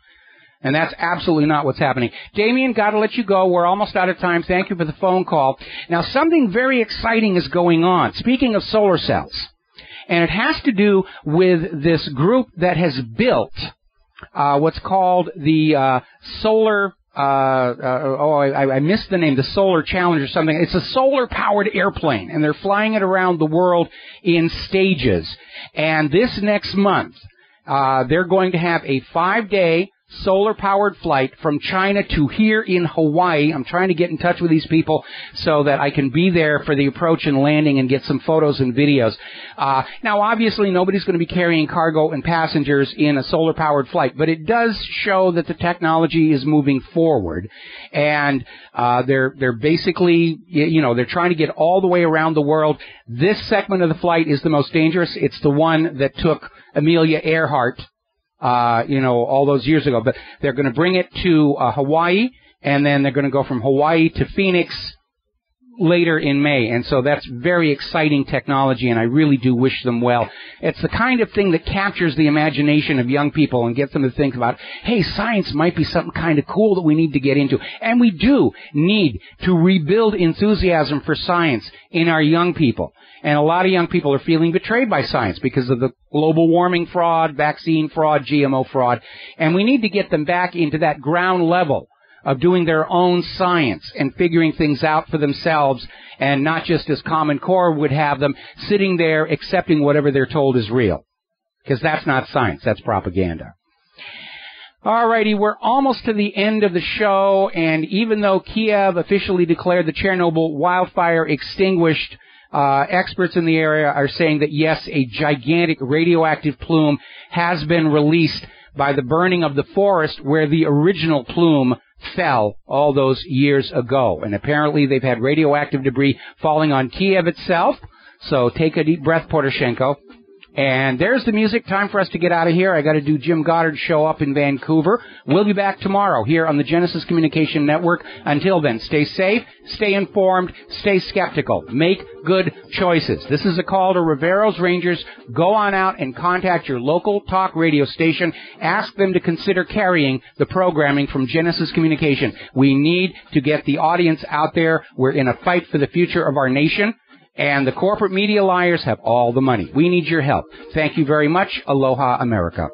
And that's absolutely not what's happening. Damien, got to let you go. We're almost out of time. Thank you for the phone call. Now, something very exciting is going on. Speaking of solar cells, and it has to do with this group that has built what's called the solar. I missed the name. The Solar Challenge or something. It's a solar-powered airplane, and they're flying it around the world in stages. And this next month, they're going to have a 5-day solar-powered flight from China to here in Hawaii. I'm trying to get in touch with these people so that I can be there for the approach and landing and get some photos and videos. Now, obviously, nobody's going to be carrying cargo and passengers in a solar-powered flight, but it does show that the technology is moving forward. And they're basically, they're trying to get all the way around the world. This segment of the flight is the most dangerous. It's the one that took Amelia Earhart all those years ago. But they're going to bring it to Hawaii, and then they're going to go from Hawaii to Phoenix later in May. And so that's very exciting technology, and I really do wish them well. It's the kind of thing that captures the imagination of young people and gets them to think about, hey, science might be something kind of cool that we need to get into. And we do need to rebuild enthusiasm for science in our young people. And a lot of young people are feeling betrayed by science because of the global warming fraud, vaccine fraud, GMO fraud. And we need to get them back into that ground level of doing their own science and figuring things out for themselves, and not just as Common Core would have them sitting there accepting whatever they're told is real. Because that's not science, that's propaganda. Alrighty, we're almost to the end of the show, and even though Kiev officially declared the Chernobyl wildfire extinguished, experts in the area are saying that, yes, a gigantic radioactive plume has been released by the burning of the forest where the original plume fell all those years ago. And apparently they've had radioactive debris falling on Kiev itself. So take a deep breath, Poroshenko. And there's the music. Time for us to get out of here. I got to do Jim Goddard's show up in Vancouver. We'll be back tomorrow here on the Genesis Communication Network. Until then, stay safe, stay informed, stay skeptical. Make good choices. This is a call to Rivero's Rangers. Go on out and contact your local talk radio station. Ask them to consider carrying the programming from Genesis Communication. We need to get the audience out there. We're in a fight for the future of our nation. And the corporate media liars have all the money. We need your help. Thank you very much. Aloha, America.